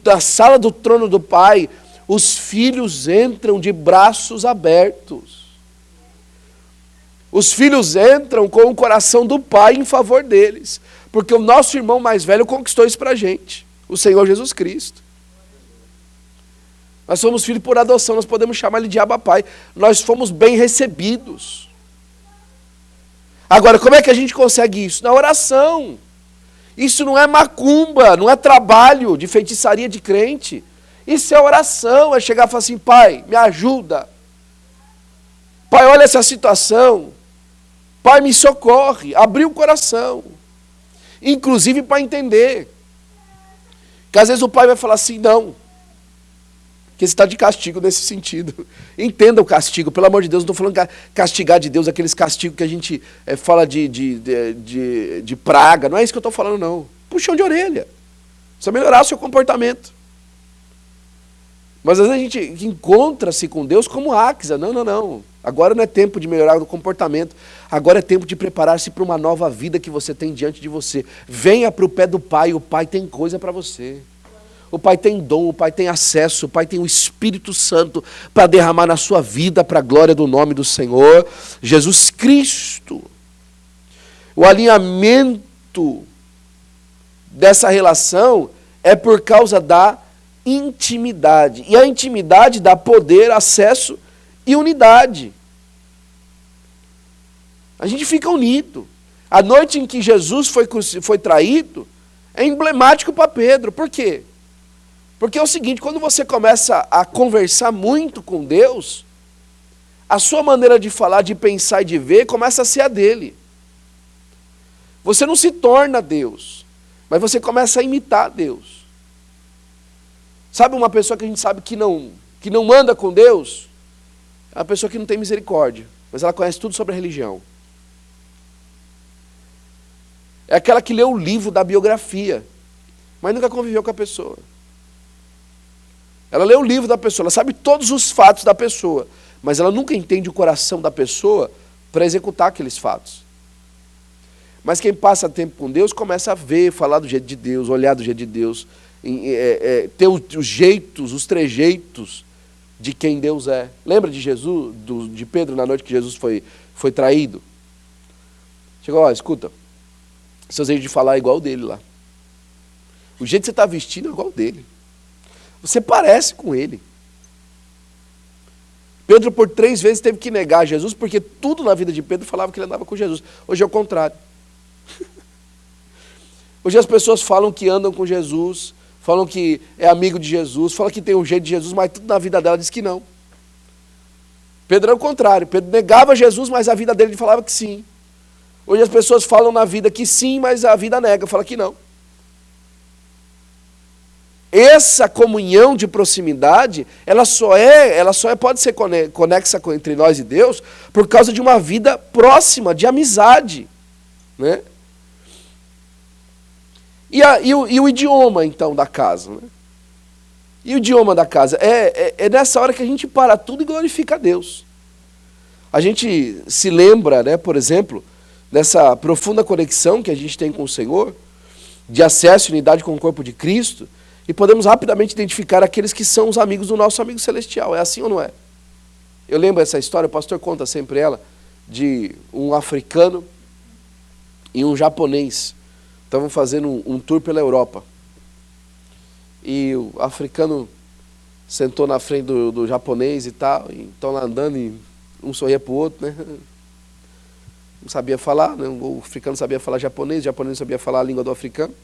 na sala do trono do pai, os filhos entram de braços abertos. Os filhos entram com o coração do pai em favor deles, porque o nosso irmão mais velho conquistou isso pra gente, o Senhor Jesus Cristo. Nós somos filhos por adoção, nós podemos chamar ele de Abba Pai. Nós fomos bem recebidos. Agora, como é que a gente consegue isso? Na oração. Isso não é macumba, não é trabalho de feitiçaria de crente. Isso é oração, é chegar e falar assim: pai, me ajuda. Pai, olha essa situação. Pai, me socorre. Abrir o coração. Inclusive para entender. Que às vezes o pai vai falar assim: não. Que você está de castigo nesse sentido. Entenda o castigo, pelo amor de Deus, não estou falando castigar de Deus, aqueles castigos que a gente fala de praga, não é isso que eu estou falando, não. Puxão de orelha. Precisa melhorar o seu comportamento. Mas às vezes a gente encontra-se com Deus como Axa. Não, não, não. Agora não é tempo de melhorar o comportamento. Agora é tempo de preparar-se para uma nova vida que você tem diante de você. Venha para o pé do Pai, o Pai tem coisa para você. O Pai tem dom, o Pai tem acesso, o Pai tem o Espírito Santo para derramar na sua vida para a glória do nome do Senhor Jesus Cristo. O alinhamento dessa relação é por causa da intimidade. E a intimidade dá poder, acesso e unidade. A gente fica unido. A noite em que Jesus foi traído é emblemático para Pedro. Por quê? Porque é o seguinte, quando você começa a conversar muito com Deus, a sua maneira de falar, de pensar e de ver começa a ser a dele. Você não se torna Deus, mas você começa a imitar Deus. Sabe uma pessoa que a gente sabe que não anda com Deus? É uma pessoa que não tem misericórdia, mas ela conhece tudo sobre a religião. É aquela que lê o livro da biografia, mas nunca conviveu com a pessoa. Ela lê o livro da pessoa, ela sabe todos os fatos da pessoa, mas ela nunca entende o coração da pessoa para executar aqueles fatos. Mas quem passa tempo com Deus começa a ver, falar do jeito de Deus, olhar do jeito de Deus, ter os jeitos, os trejeitos de quem Deus é. Lembra de Jesus, de Pedro na noite que Jesus foi traído? Chegou, ó, escuta, seu jeito de falar é igual o dele lá. O jeito que você está vestindo é igual o dele. Você parece com ele. Pedro por 3 vezes teve que negar Jesus, porque tudo na vida de Pedro falava que ele andava com Jesus. Hoje é o contrário. Hoje as pessoas falam que andam com Jesus, falam que é amigo de Jesus, falam que tem um jeito de Jesus, mas tudo na vida dela diz que não. Pedro é o contrário. Pedro negava Jesus, mas a vida dele falava que sim. Hoje as pessoas falam na vida que sim, mas a vida nega, fala que não. Essa comunhão de proximidade, ela só pode ser conexa entre nós e Deus por causa de uma vida próxima, de amizade, né? E o idioma, então, da casa, né? E o idioma da casa? É nessa hora que a gente para tudo e glorifica a Deus. A gente se lembra, né, por exemplo, dessa profunda conexão que a gente tem com o Senhor, de acesso e unidade com o corpo de Cristo, e podemos rapidamente identificar aqueles que são os amigos do nosso amigo celestial. É assim ou não é? Eu lembro essa história, o pastor conta sempre ela, de um africano e um japonês. Estavam fazendo um tour pela Europa. E o africano sentou na frente do japonês e tal, e estão lá andando e um sorria para o outro, né? Não sabia falar, né? O africano sabia falar japonês, o japonês sabia falar a língua do africano.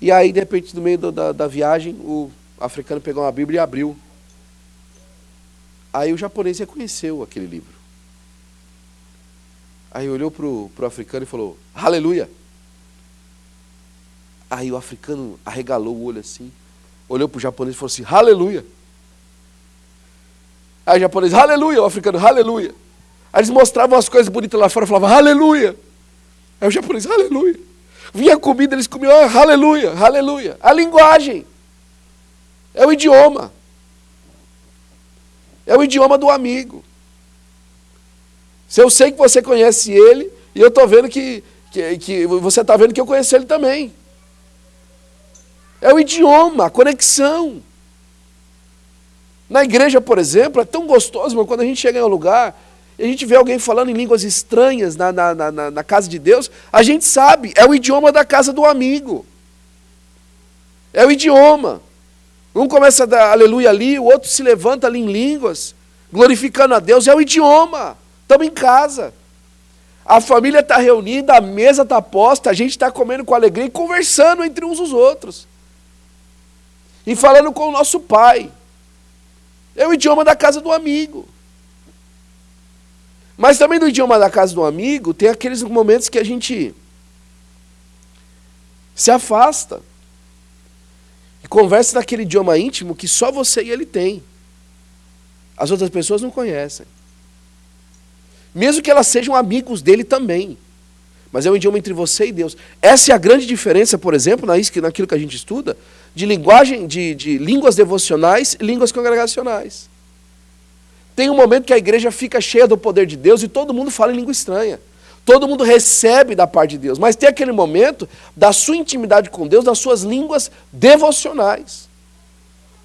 E aí, de repente, no meio da viagem, o africano pegou uma Bíblia e abriu. Aí o japonês reconheceu aquele livro. Aí olhou para o africano e falou, aleluia. Aí o africano arregalou o olho assim, olhou para o japonês e falou assim, aleluia. Aí o japonês, aleluia, o africano, aleluia. Aí eles mostravam as coisas bonitas lá fora e falavam, aleluia. Aí o japonês, aleluia. Vinha comida, eles comiam, aleluia, aleluia. A linguagem é o idioma. É o idioma do amigo. Se eu sei que você conhece ele, e eu estou vendo que você está vendo que eu conheço ele também. É o idioma, a conexão. Na igreja, por exemplo, é tão gostoso, mas quando a gente chega em um lugar e a gente vê alguém falando em línguas estranhas na casa de Deus, a gente sabe, é o idioma da casa do amigo. É o idioma. Um começa a dar aleluia ali, o outro se levanta ali em línguas, glorificando a Deus, é o idioma. Estamos em casa. A família está reunida, a mesa está posta, a gente está comendo com alegria e conversando entre uns os outros. E falando com o nosso pai. É o idioma da casa do amigo. Mas também no idioma da casa do amigo, tem aqueles momentos que a gente se afasta. E conversa naquele idioma íntimo que só você e ele tem. As outras pessoas não conhecem. Mesmo que elas sejam amigos dele também. Mas é um idioma entre você e Deus. Essa é a grande diferença, por exemplo, naquilo que a gente estuda, de linguagem, de línguas devocionais e línguas congregacionais. Tem um momento que a igreja fica cheia do poder de Deus e todo mundo fala em língua estranha. Todo mundo recebe da parte de Deus. Mas tem aquele momento da sua intimidade com Deus, das suas línguas devocionais.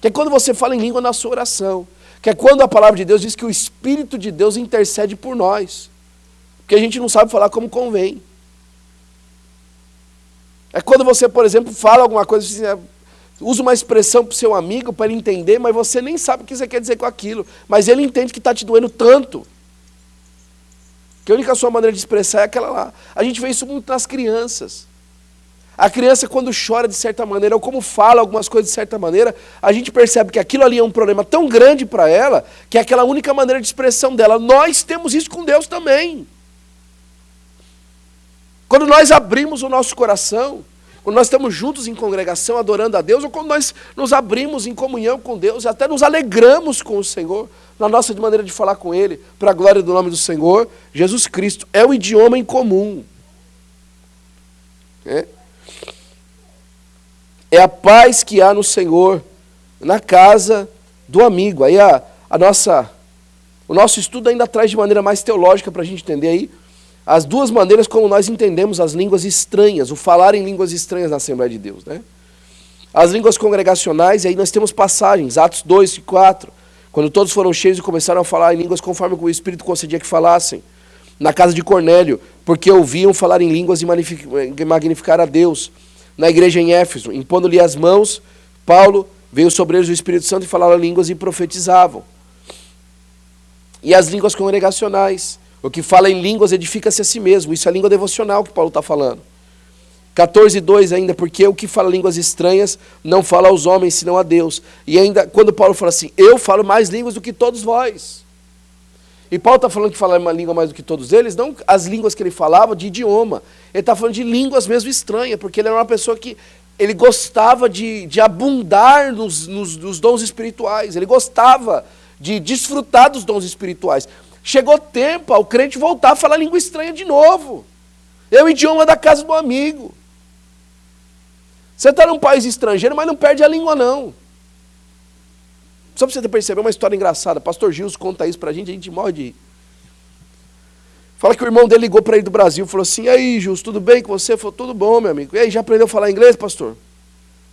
Que é quando você fala em língua na sua oração. Que é quando a palavra de Deus diz que o Espírito de Deus intercede por nós. Porque a gente não sabe falar como convém. É quando você, por exemplo, fala alguma coisa assim, usa uma expressão para o seu amigo para ele entender, mas você nem sabe o que você quer dizer com aquilo. Mas ele entende que está te doendo tanto. Que a única sua maneira de expressar é aquela lá. A gente vê isso muito nas crianças. A criança, quando chora de certa maneira, ou como fala algumas coisas de certa maneira, a gente percebe que aquilo ali é um problema tão grande para ela, que é aquela única maneira de expressão dela. Nós temos isso com Deus também. Quando nós abrimos o nosso coração Quando nós estamos juntos em congregação adorando a Deus, ou quando nós nos abrimos em comunhão com Deus, até nos alegramos com o Senhor, na nossa maneira de falar com Ele, para a glória do nome do Senhor, Jesus Cristo. É o idioma em comum. É a paz que há no Senhor, na casa do amigo. Aí o nosso estudo ainda traz de maneira mais teológica para a gente entender aí as duas maneiras como nós entendemos as línguas estranhas, o falar em línguas estranhas na Assembleia de Deus, né? As línguas congregacionais, e aí nós temos passagens, Atos 2 e 4, quando todos foram cheios e começaram a falar em línguas conforme o Espírito concedia que falassem. Na casa de Cornélio, porque ouviam falar em línguas e magnificar a Deus. Na igreja em Éfeso, impondo-lhe as mãos, Paulo veio sobre eles o Espírito Santo e falaram línguas e profetizavam. E as línguas congregacionais, o que fala em línguas edifica-se a si mesmo. Isso é a língua devocional que Paulo está falando. 14:2 ainda, porque o que fala línguas estranhas não fala aos homens, senão a Deus. E ainda, quando Paulo fala assim, eu falo mais línguas do que todos vós. E Paulo está falando que fala uma língua mais do que todos eles, não as línguas que ele falava de idioma. Ele está falando de línguas mesmo estranhas, porque ele era uma pessoa que ele gostava de abundar nos dons espirituais. Ele gostava de desfrutar dos dons espirituais. Chegou tempo ao crente voltar a falar língua estranha de novo. É o idioma da casa do amigo. Você está num país estrangeiro, mas não perde a língua não. Só para você perceber uma história engraçada. Pastor Gilson conta isso para a gente morre de rir. Fala que o irmão dele ligou para ele do Brasil, falou assim, e aí, Gilson, tudo bem com você? Ele falou, tudo bom, meu amigo. E aí, já aprendeu a falar inglês, pastor?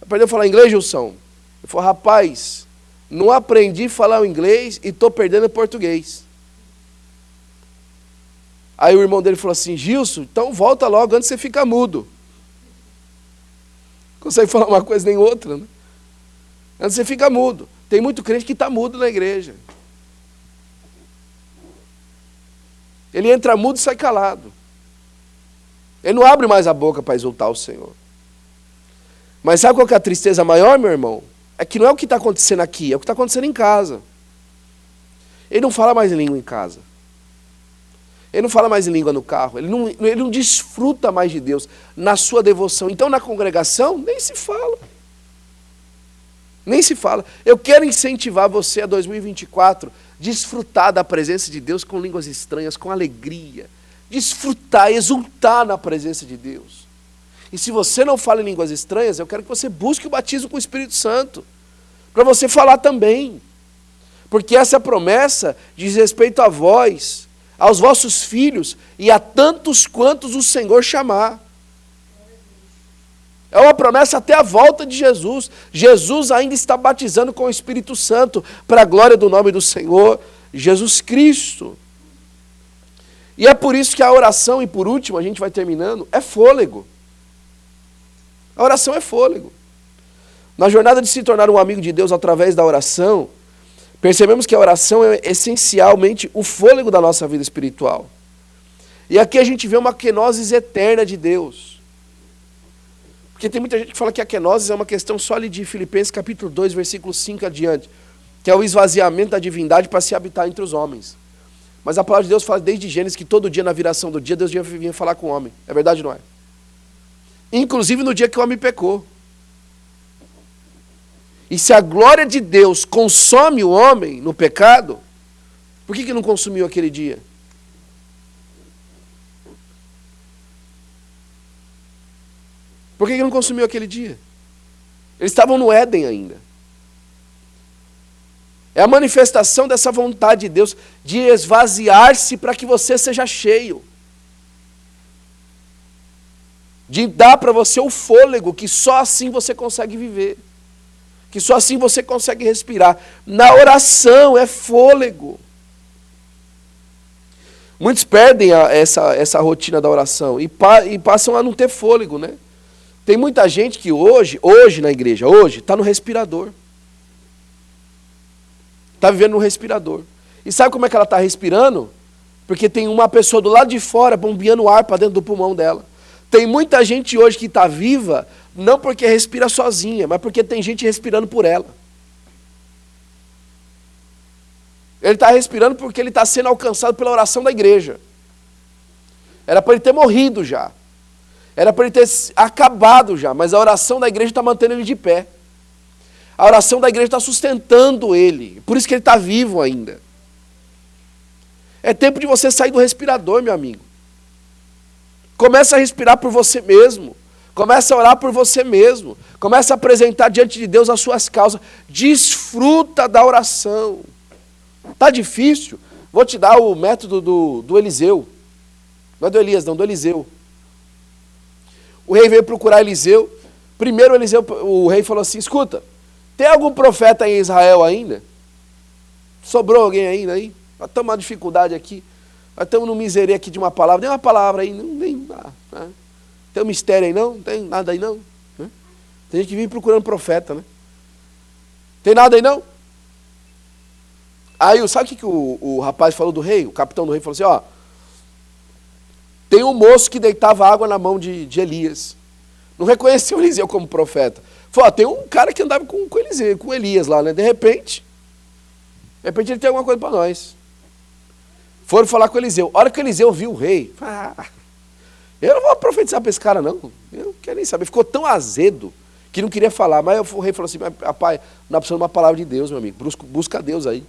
Aprendeu a falar inglês, Gilson? Ele falou, rapaz, não aprendi a falar o inglês e estou perdendo o português. Aí o irmão dele falou assim, Gilson, então volta logo antes você fica mudo. Consegue falar uma coisa nem outra, né? Antes você fica mudo. Tem muito crente que está mudo na igreja. Ele entra mudo e sai calado. Ele não abre mais a boca para exultar o Senhor. Mas sabe qual que é a tristeza maior, meu irmão? É que não é o que está acontecendo aqui, é o que está acontecendo em casa. Ele não fala mais em língua em casa. Ele não fala mais em língua no carro. Ele não desfruta mais de Deus na sua devoção. Então, na congregação, nem se fala. Nem se fala. Eu quero incentivar você a 2024, desfrutar da presença de Deus com línguas estranhas, com alegria. Desfrutar, exultar na presença de Deus. E se você não fala em línguas estranhas, eu quero que você busque o batismo com o Espírito Santo. Para você falar também. Porque essa promessa diz respeito a vós, aos vossos filhos e a tantos quantos o Senhor chamar. É uma promessa até a volta de Jesus. Jesus ainda está batizando com o Espírito Santo para a glória do nome do Senhor Jesus Cristo. E é por isso que a oração, e por último, a gente vai terminando, é fôlego. A oração é fôlego. Na jornada de se tornar um amigo de Deus através da oração, percebemos que a oração é essencialmente o fôlego da nossa vida espiritual. E aqui a gente vê uma kenosis eterna de Deus. Porque tem muita gente que fala que a kenosis é uma questão só ali de Filipenses capítulo 2, versículo 5 adiante, que é o esvaziamento da divindade para se habitar entre os homens. Mas a palavra de Deus fala desde Gênesis que todo dia na viração do dia, Deus vinha falar com o homem. É verdade ou não é? Inclusive no dia que o homem pecou. E se a glória de Deus consome o homem no pecado, por que não consumiu aquele dia? Por que não consumiu aquele dia? Eles estavam no Éden ainda. É a manifestação dessa vontade de Deus de esvaziar-se para que você seja cheio. De dar para você o fôlego que só assim você consegue viver. Que só assim você consegue respirar. Na oração é fôlego. Muitos perdem essa rotina da oração e passam a não ter fôlego, né? Tem muita gente que hoje na igreja, está no respirador. Está vivendo no respirador. E sabe como é que ela está respirando? Porque tem uma pessoa do lado de fora bombeando ar para dentro do pulmão dela. Tem muita gente hoje que está viva, não porque respira sozinha, mas porque tem gente respirando por ela. Ele está respirando porque ele está sendo alcançado pela oração da igreja. Era para ele ter morrido já. Era para ele ter acabado já, mas a oração da igreja está mantendo ele de pé. A oração da igreja está sustentando ele. Por isso que ele está vivo ainda. É tempo de você sair do respirador, meu amigo. Começa a respirar por você mesmo. Começa a orar por você mesmo. Começa a apresentar diante de Deus as suas causas. Desfruta da oração. Está difícil? Vou te dar o método do Eliseu. Não é do Elias, não, do Eliseu. O rei veio procurar Eliseu. Primeiro o rei falou assim, escuta, tem algum profeta em Israel ainda? Sobrou alguém ainda aí? Nós estamos numa dificuldade aqui. Nós estamos no miséria aqui de uma palavra. Tem uma palavra aí. Tem um mistério aí não? Não tem nada aí não? Tem gente que vive procurando profeta, né? Tem nada aí não? Aí, sabe o que o rapaz falou do rei? O capitão do rei falou assim, ó, tem um moço que deitava água na mão de Elias. Não reconheceu Eliseu como profeta. Falou, ó, tem um cara que andava com Eliseu, com Elias lá, né? De repente ele tem alguma coisa para nós. Foram falar com Eliseu. A hora que Eliseu viu o rei, eu não vou profetizar para esse cara não. Eu não quero nem saber. Ficou tão azedo que não queria falar. Mas o rei falou assim, rapaz, não precisa de uma palavra de Deus, meu amigo. Busca Deus aí.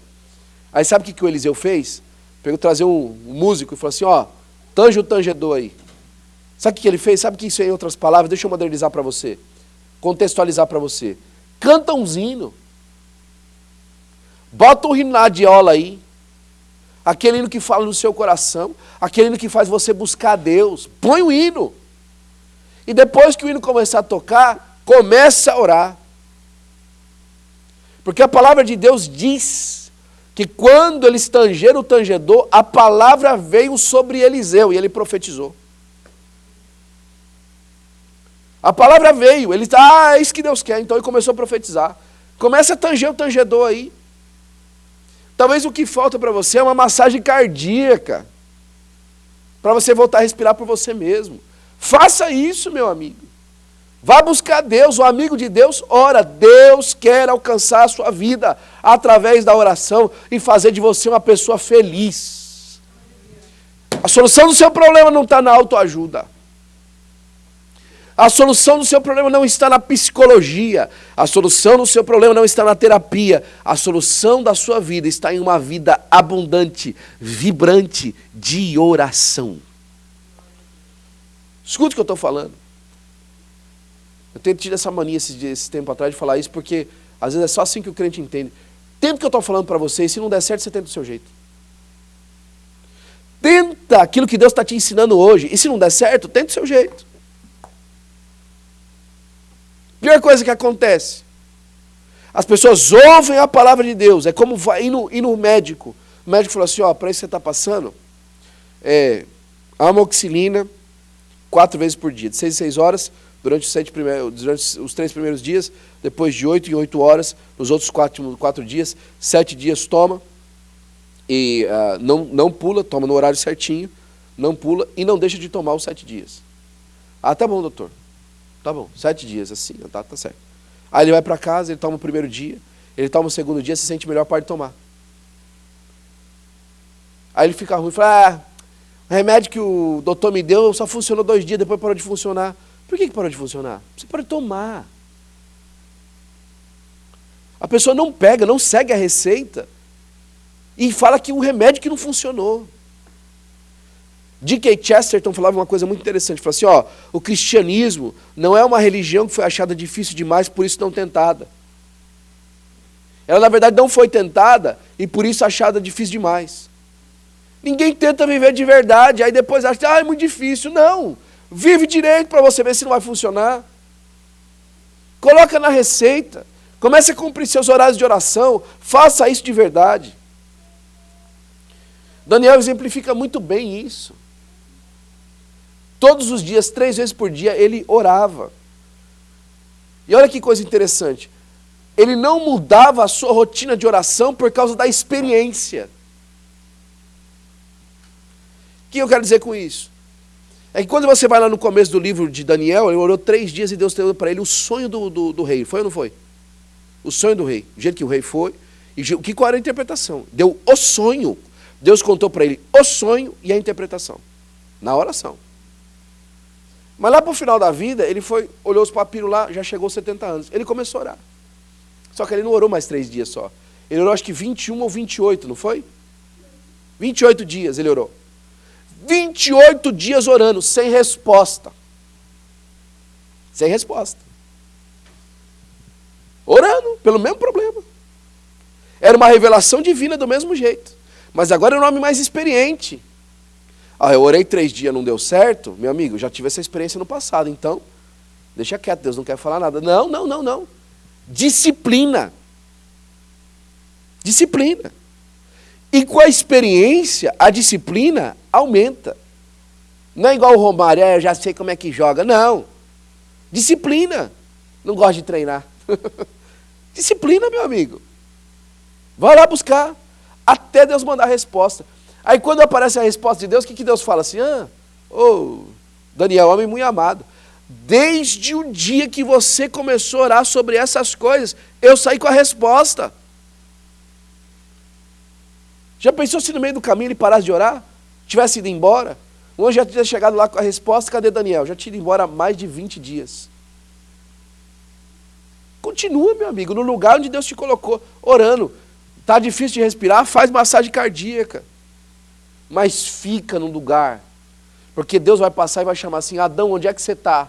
Aí sabe o que o Eliseu fez? Pegou, trazer um músico e falou assim, ó, tanje o tangedor aí. Sabe o que ele fez? Sabe o que isso é em outras palavras? Deixa eu modernizar para você. Contextualizar para você. Canta uns hinos. Bota um hino na adiola aí. Aquele hino que fala no seu coração. Aquele hino que faz você buscar a Deus. Põe o hino. E depois que o hino começar a tocar, começa a orar. Porque a palavra de Deus diz que quando eles tangeram o tangedor, a palavra veio sobre Eliseu e ele profetizou. A palavra veio, ele está, é isso que Deus quer, então ele começou a profetizar. Começa a tanger o tangedor aí. Talvez o que falta para você é uma massagem cardíaca, para você voltar a respirar por você mesmo. Faça isso, meu amigo. Vá buscar Deus, o amigo de Deus, ora. Deus quer alcançar a sua vida através da oração e fazer de você uma pessoa feliz. A solução do seu problema não está na autoajuda. A solução do seu problema não está na psicologia. A solução do seu problema não está na terapia. A solução da sua vida está em uma vida abundante, vibrante de oração. Escute o que eu estou falando. Eu tenho tido essa mania esse tempo atrás de falar isso, porque às vezes é só assim que o crente entende. Tenta o que eu estou falando para você, e se não der certo, você tenta do seu jeito. Tenta aquilo que Deus está te ensinando hoje, e se não der certo, tenta do seu jeito. Pior coisa que acontece, as pessoas ouvem a palavra de Deus, é como ir no médico. O médico falou assim, ó, para isso que você está passando, amoxicilina 4 vezes por dia, de 6 em 6 horas, durante os 3 primeiros dias, depois de 8 em 8 horas, nos outros 4 dias, 7 dias toma, e não pula, toma no horário certinho, não pula e não deixa de tomar os 7 dias. Ah, tá bom, doutor. Tá bom, 7 dias assim, tá certo. Aí ele vai para casa, ele toma o primeiro dia, ele toma o segundo dia, se sente melhor, pode tomar. Aí ele fica ruim, fala, o remédio que o doutor me deu só funcionou 2 dias, depois parou de funcionar. Por que parou de funcionar? Você pode tomar. A pessoa não pega, não segue a receita e fala que um remédio que não funcionou. D.K. Chesterton falava uma coisa muito interessante, falou assim, ó, o cristianismo não é uma religião que foi achada difícil demais, por isso não tentada. Ela na verdade não foi tentada e por isso achada difícil demais. Ninguém tenta viver de verdade, aí depois acha, é muito difícil. Não, vive direito para você ver se não vai funcionar. Coloca na receita, comece a cumprir seus horários de oração, faça isso de verdade. Daniel exemplifica muito bem isso. Todos os dias, 3 vezes por dia, ele orava. E olha que coisa interessante. Ele não mudava a sua rotina de oração por causa da experiência. O que eu quero dizer com isso? É que quando você vai lá no começo do livro de Daniel, ele orou 3 dias e Deus deu para ele o sonho do rei. Foi ou não foi? O sonho do rei. O jeito que o rei foi. E qual era a interpretação? Deu o sonho. Deus contou para ele o sonho e a interpretação. Na oração. Mas lá para o final da vida, ele foi, olhou os papiros lá, já chegou aos 70 anos. Ele começou a orar. Só que ele não orou mais 3 dias só. Ele orou acho que 21 ou 28, não foi? 28 dias ele orou. 28 dias orando, sem resposta. Sem resposta. Orando, pelo mesmo problema. Era uma revelação divina do mesmo jeito. Mas agora é um homem mais experiente. Ah, eu orei 3 dias, não deu certo. Meu amigo, eu já tive essa experiência no passado. Então, deixa quieto, Deus não quer falar nada. Não. Disciplina. Disciplina. E com a experiência, a disciplina aumenta. Não é igual o Romário, eu já sei como é que joga. Não. Disciplina. Não gosto de treinar. Disciplina, meu amigo. Vai lá buscar. Até Deus mandar a resposta. Aí quando aparece a resposta de Deus, o que Deus fala assim? Daniel, homem muito amado. Desde o dia que você começou a orar sobre essas coisas, eu saí com a resposta. Já pensou se no meio do caminho ele parasse de orar? Tivesse ido embora? O anjo já tinha chegado lá com a resposta, cadê Daniel? Já tinha ido embora há mais de 20 dias. Continua, meu amigo, no lugar onde Deus te colocou, orando. Está difícil de respirar? Faz massagem cardíaca. Mas fica no lugar. Porque Deus vai passar e vai chamar assim, Adão, onde é que você está?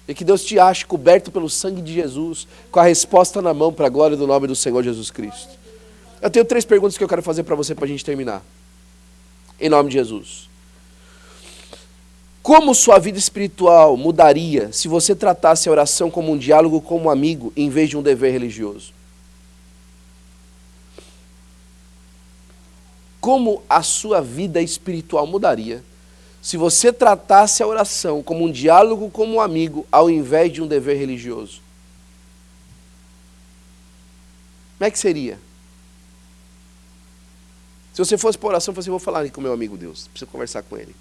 E que Deus te ache coberto pelo sangue de Jesus, com a resposta na mão para a glória do nome do Senhor Jesus Cristo. Eu tenho 3 perguntas que eu quero fazer para você para a gente terminar. Em nome de Jesus. Como sua vida espiritual mudaria se você tratasse a oração como um diálogo com um amigo, em vez de um dever religioso? Como a sua vida espiritual mudaria se você tratasse a oração como um diálogo com um amigo, ao invés de um dever religioso? Como é que seria? Se você fosse para a oração, você vou falar ali com o meu amigo Deus, preciso conversar com ele.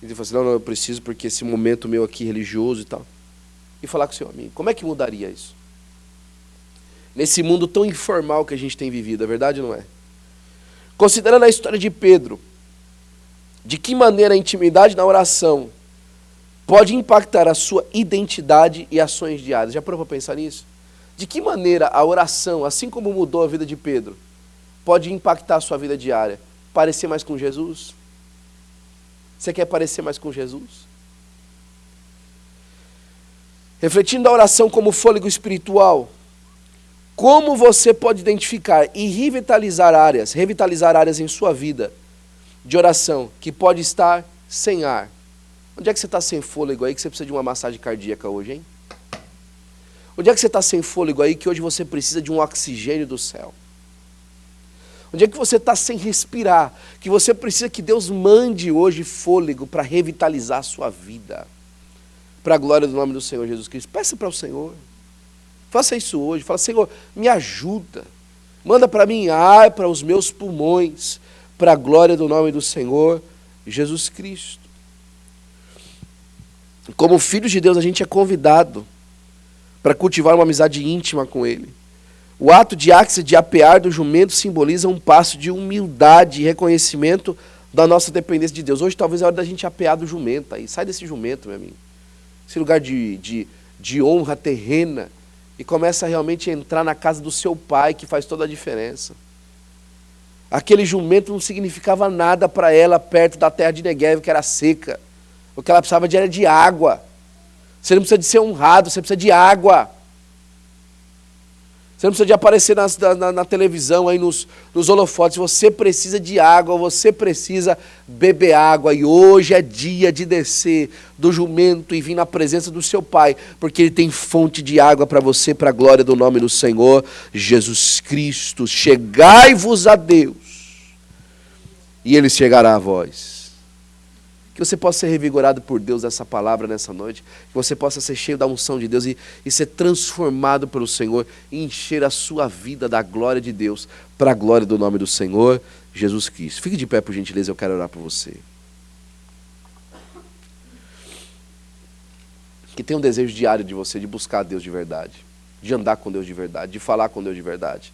E ele falou assim, não, eu preciso porque esse momento meu aqui religioso e tal. E falar com o seu amigo. Como é que mudaria isso? Nesse mundo tão informal que a gente tem vivido, é verdade ou não é? Considerando a história de Pedro, de que maneira a intimidade na oração pode impactar a sua identidade e ações diárias? Já parou para pensar nisso? De que maneira a oração, assim como mudou a vida de Pedro, pode impactar a sua vida diária? Parecer mais com Jesus? Você quer parecer mais com Jesus? Refletindo a oração como fôlego espiritual, como você pode identificar e revitalizar áreas em sua vida de oração que pode estar sem ar? Onde é que você está sem fôlego aí que você precisa de uma massagem cardíaca hoje, hein? Onde é que você está sem fôlego aí que hoje você precisa de um oxigênio do céu? Onde é que você está sem respirar, que você precisa que Deus mande hoje fôlego para revitalizar a sua vida? Para a glória do nome do Senhor Jesus Cristo. Peça para o Senhor. Faça isso hoje. Fala, Senhor, me ajuda. Manda para mim ar para os meus pulmões, para a glória do nome do Senhor Jesus Cristo. Como filhos de Deus, a gente é convidado para cultivar uma amizade íntima com Ele. O ato de áxia de apear do jumento simboliza um passo de humildade e reconhecimento da nossa dependência de Deus. Hoje talvez é a hora da gente apear do jumento aí. Sai desse jumento, meu amigo. Esse lugar de honra terrena. E começa a realmente entrar na casa do seu pai, que faz toda a diferença. Aquele jumento não significava nada para ela perto da terra de Negev, que era seca. O que ela precisava era de água. Você não precisa de ser honrado, você precisa de água. Você não precisa de aparecer na televisão, aí nos holofotes. Você precisa de água, você precisa beber água. E hoje é dia de descer do jumento e vir na presença do seu Pai, porque Ele tem fonte de água para você, para a glória do nome do Senhor Jesus Cristo. Chegai-vos a Deus, e Ele chegará a vós. Que você possa ser revigorado por Deus nessa palavra, nessa noite. Que você possa ser cheio da unção de Deus e ser transformado pelo Senhor e encher a sua vida da glória de Deus, para a glória do nome do Senhor Jesus Cristo. Fique de pé, por gentileza, eu quero orar por você. Que tenha um desejo diário de você de buscar a Deus de verdade, de andar com Deus de verdade, de falar com Deus de verdade.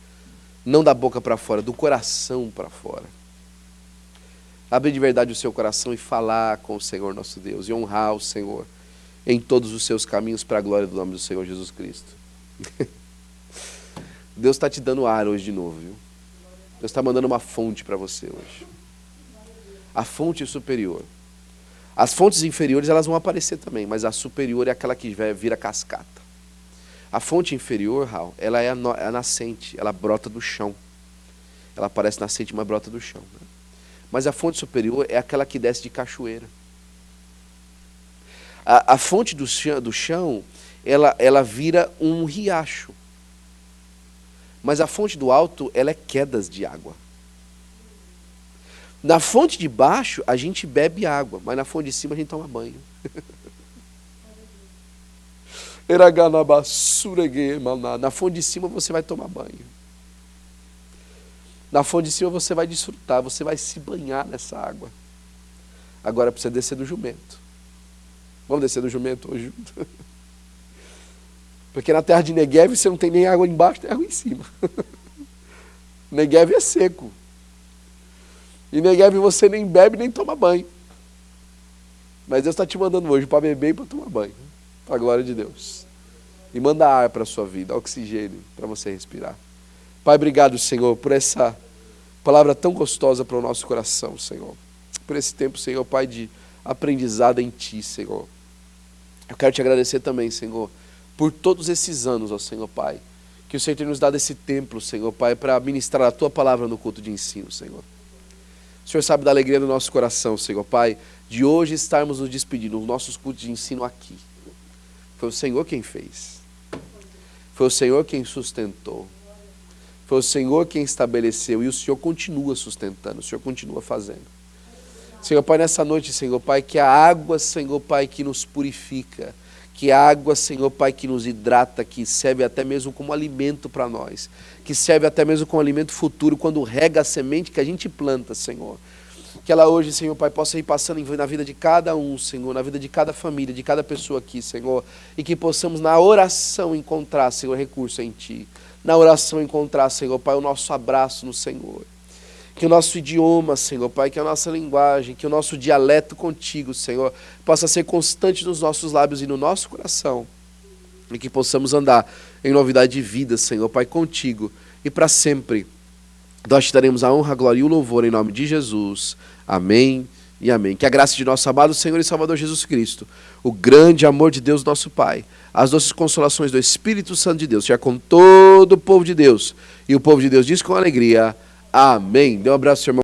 Não da boca para fora, do coração para fora. abrir de verdade o seu coração e falar com o Senhor nosso Deus, e honrar o Senhor em todos os seus caminhos para a glória do nome do Senhor Jesus Cristo. Deus está te dando ar hoje de novo, viu? Deus está mandando uma fonte para você hoje. A fonte superior. As fontes inferiores elas vão aparecer também, mas a superior é aquela que vira cascata. A fonte inferior, Raul, ela é a nascente, ela brota do chão. Ela parece nascente, mas brota do chão. Né? Mas a fonte superior é aquela que desce de cachoeira. A fonte do chão ela vira um riacho. Mas a fonte do alto, ela é quedas de água. Na fonte de baixo, a gente bebe água, mas na fonte de cima a gente toma banho. Na fonte de cima você vai tomar banho. Na fonte de cima você vai desfrutar, você vai se banhar nessa água. Agora precisa descer do jumento. Vamos descer do jumento hoje? Porque na terra de Negev você não tem nem água embaixo, tem água em cima. Negev é seco. E Negev você nem bebe nem toma banho. Mas Deus está te mandando hoje para beber e para tomar banho. Para a glória de Deus. E manda ar para a sua vida, oxigênio para você respirar. Pai, obrigado, Senhor, por essa palavra tão gostosa para o nosso coração, Senhor. Por esse tempo, Senhor, Pai, de aprendizado em Ti, Senhor. Eu quero te agradecer também, Senhor, por todos esses anos, ó Senhor, Pai, que o Senhor tem nos dado esse templo, Senhor, Pai, para ministrar a Tua palavra no culto de ensino, Senhor. O Senhor sabe da alegria do nosso coração, Senhor, Pai, de hoje estarmos nos despedindo, nos nossos cultos de ensino aqui. Foi o Senhor quem fez. Foi o Senhor quem sustentou. Foi o Senhor quem estabeleceu e o Senhor continua sustentando, o Senhor continua fazendo. Senhor Pai, nessa noite, Senhor Pai, que a água, Senhor Pai, que nos purifica, que a água, Senhor Pai, que nos hidrata, que serve até mesmo como alimento para nós, que serve até mesmo como alimento futuro, quando rega a semente que a gente planta, Senhor. Que ela hoje, Senhor Pai, possa ir passando na vida de cada um, Senhor, na vida de cada família, de cada pessoa aqui, Senhor, e que possamos na oração encontrar, Senhor, recurso em Ti. Na oração encontrar, Senhor Pai, o nosso abraço no Senhor. Que o nosso idioma, Senhor Pai, que a nossa linguagem, que o nosso dialeto contigo, Senhor, possa ser constante nos nossos lábios e no nosso coração. E que possamos andar em novidade de vida, Senhor Pai, contigo. E para sempre, nós te daremos a honra, a glória e o louvor em nome de Jesus. Amém e amém. Que a graça de nosso amado Senhor e Salvador Jesus Cristo, o grande amor de Deus nosso Pai, as doces consolações do Espírito Santo de Deus, seja com todo o povo de Deus. E o povo de Deus diz com alegria, amém. Dê um abraço, irmão.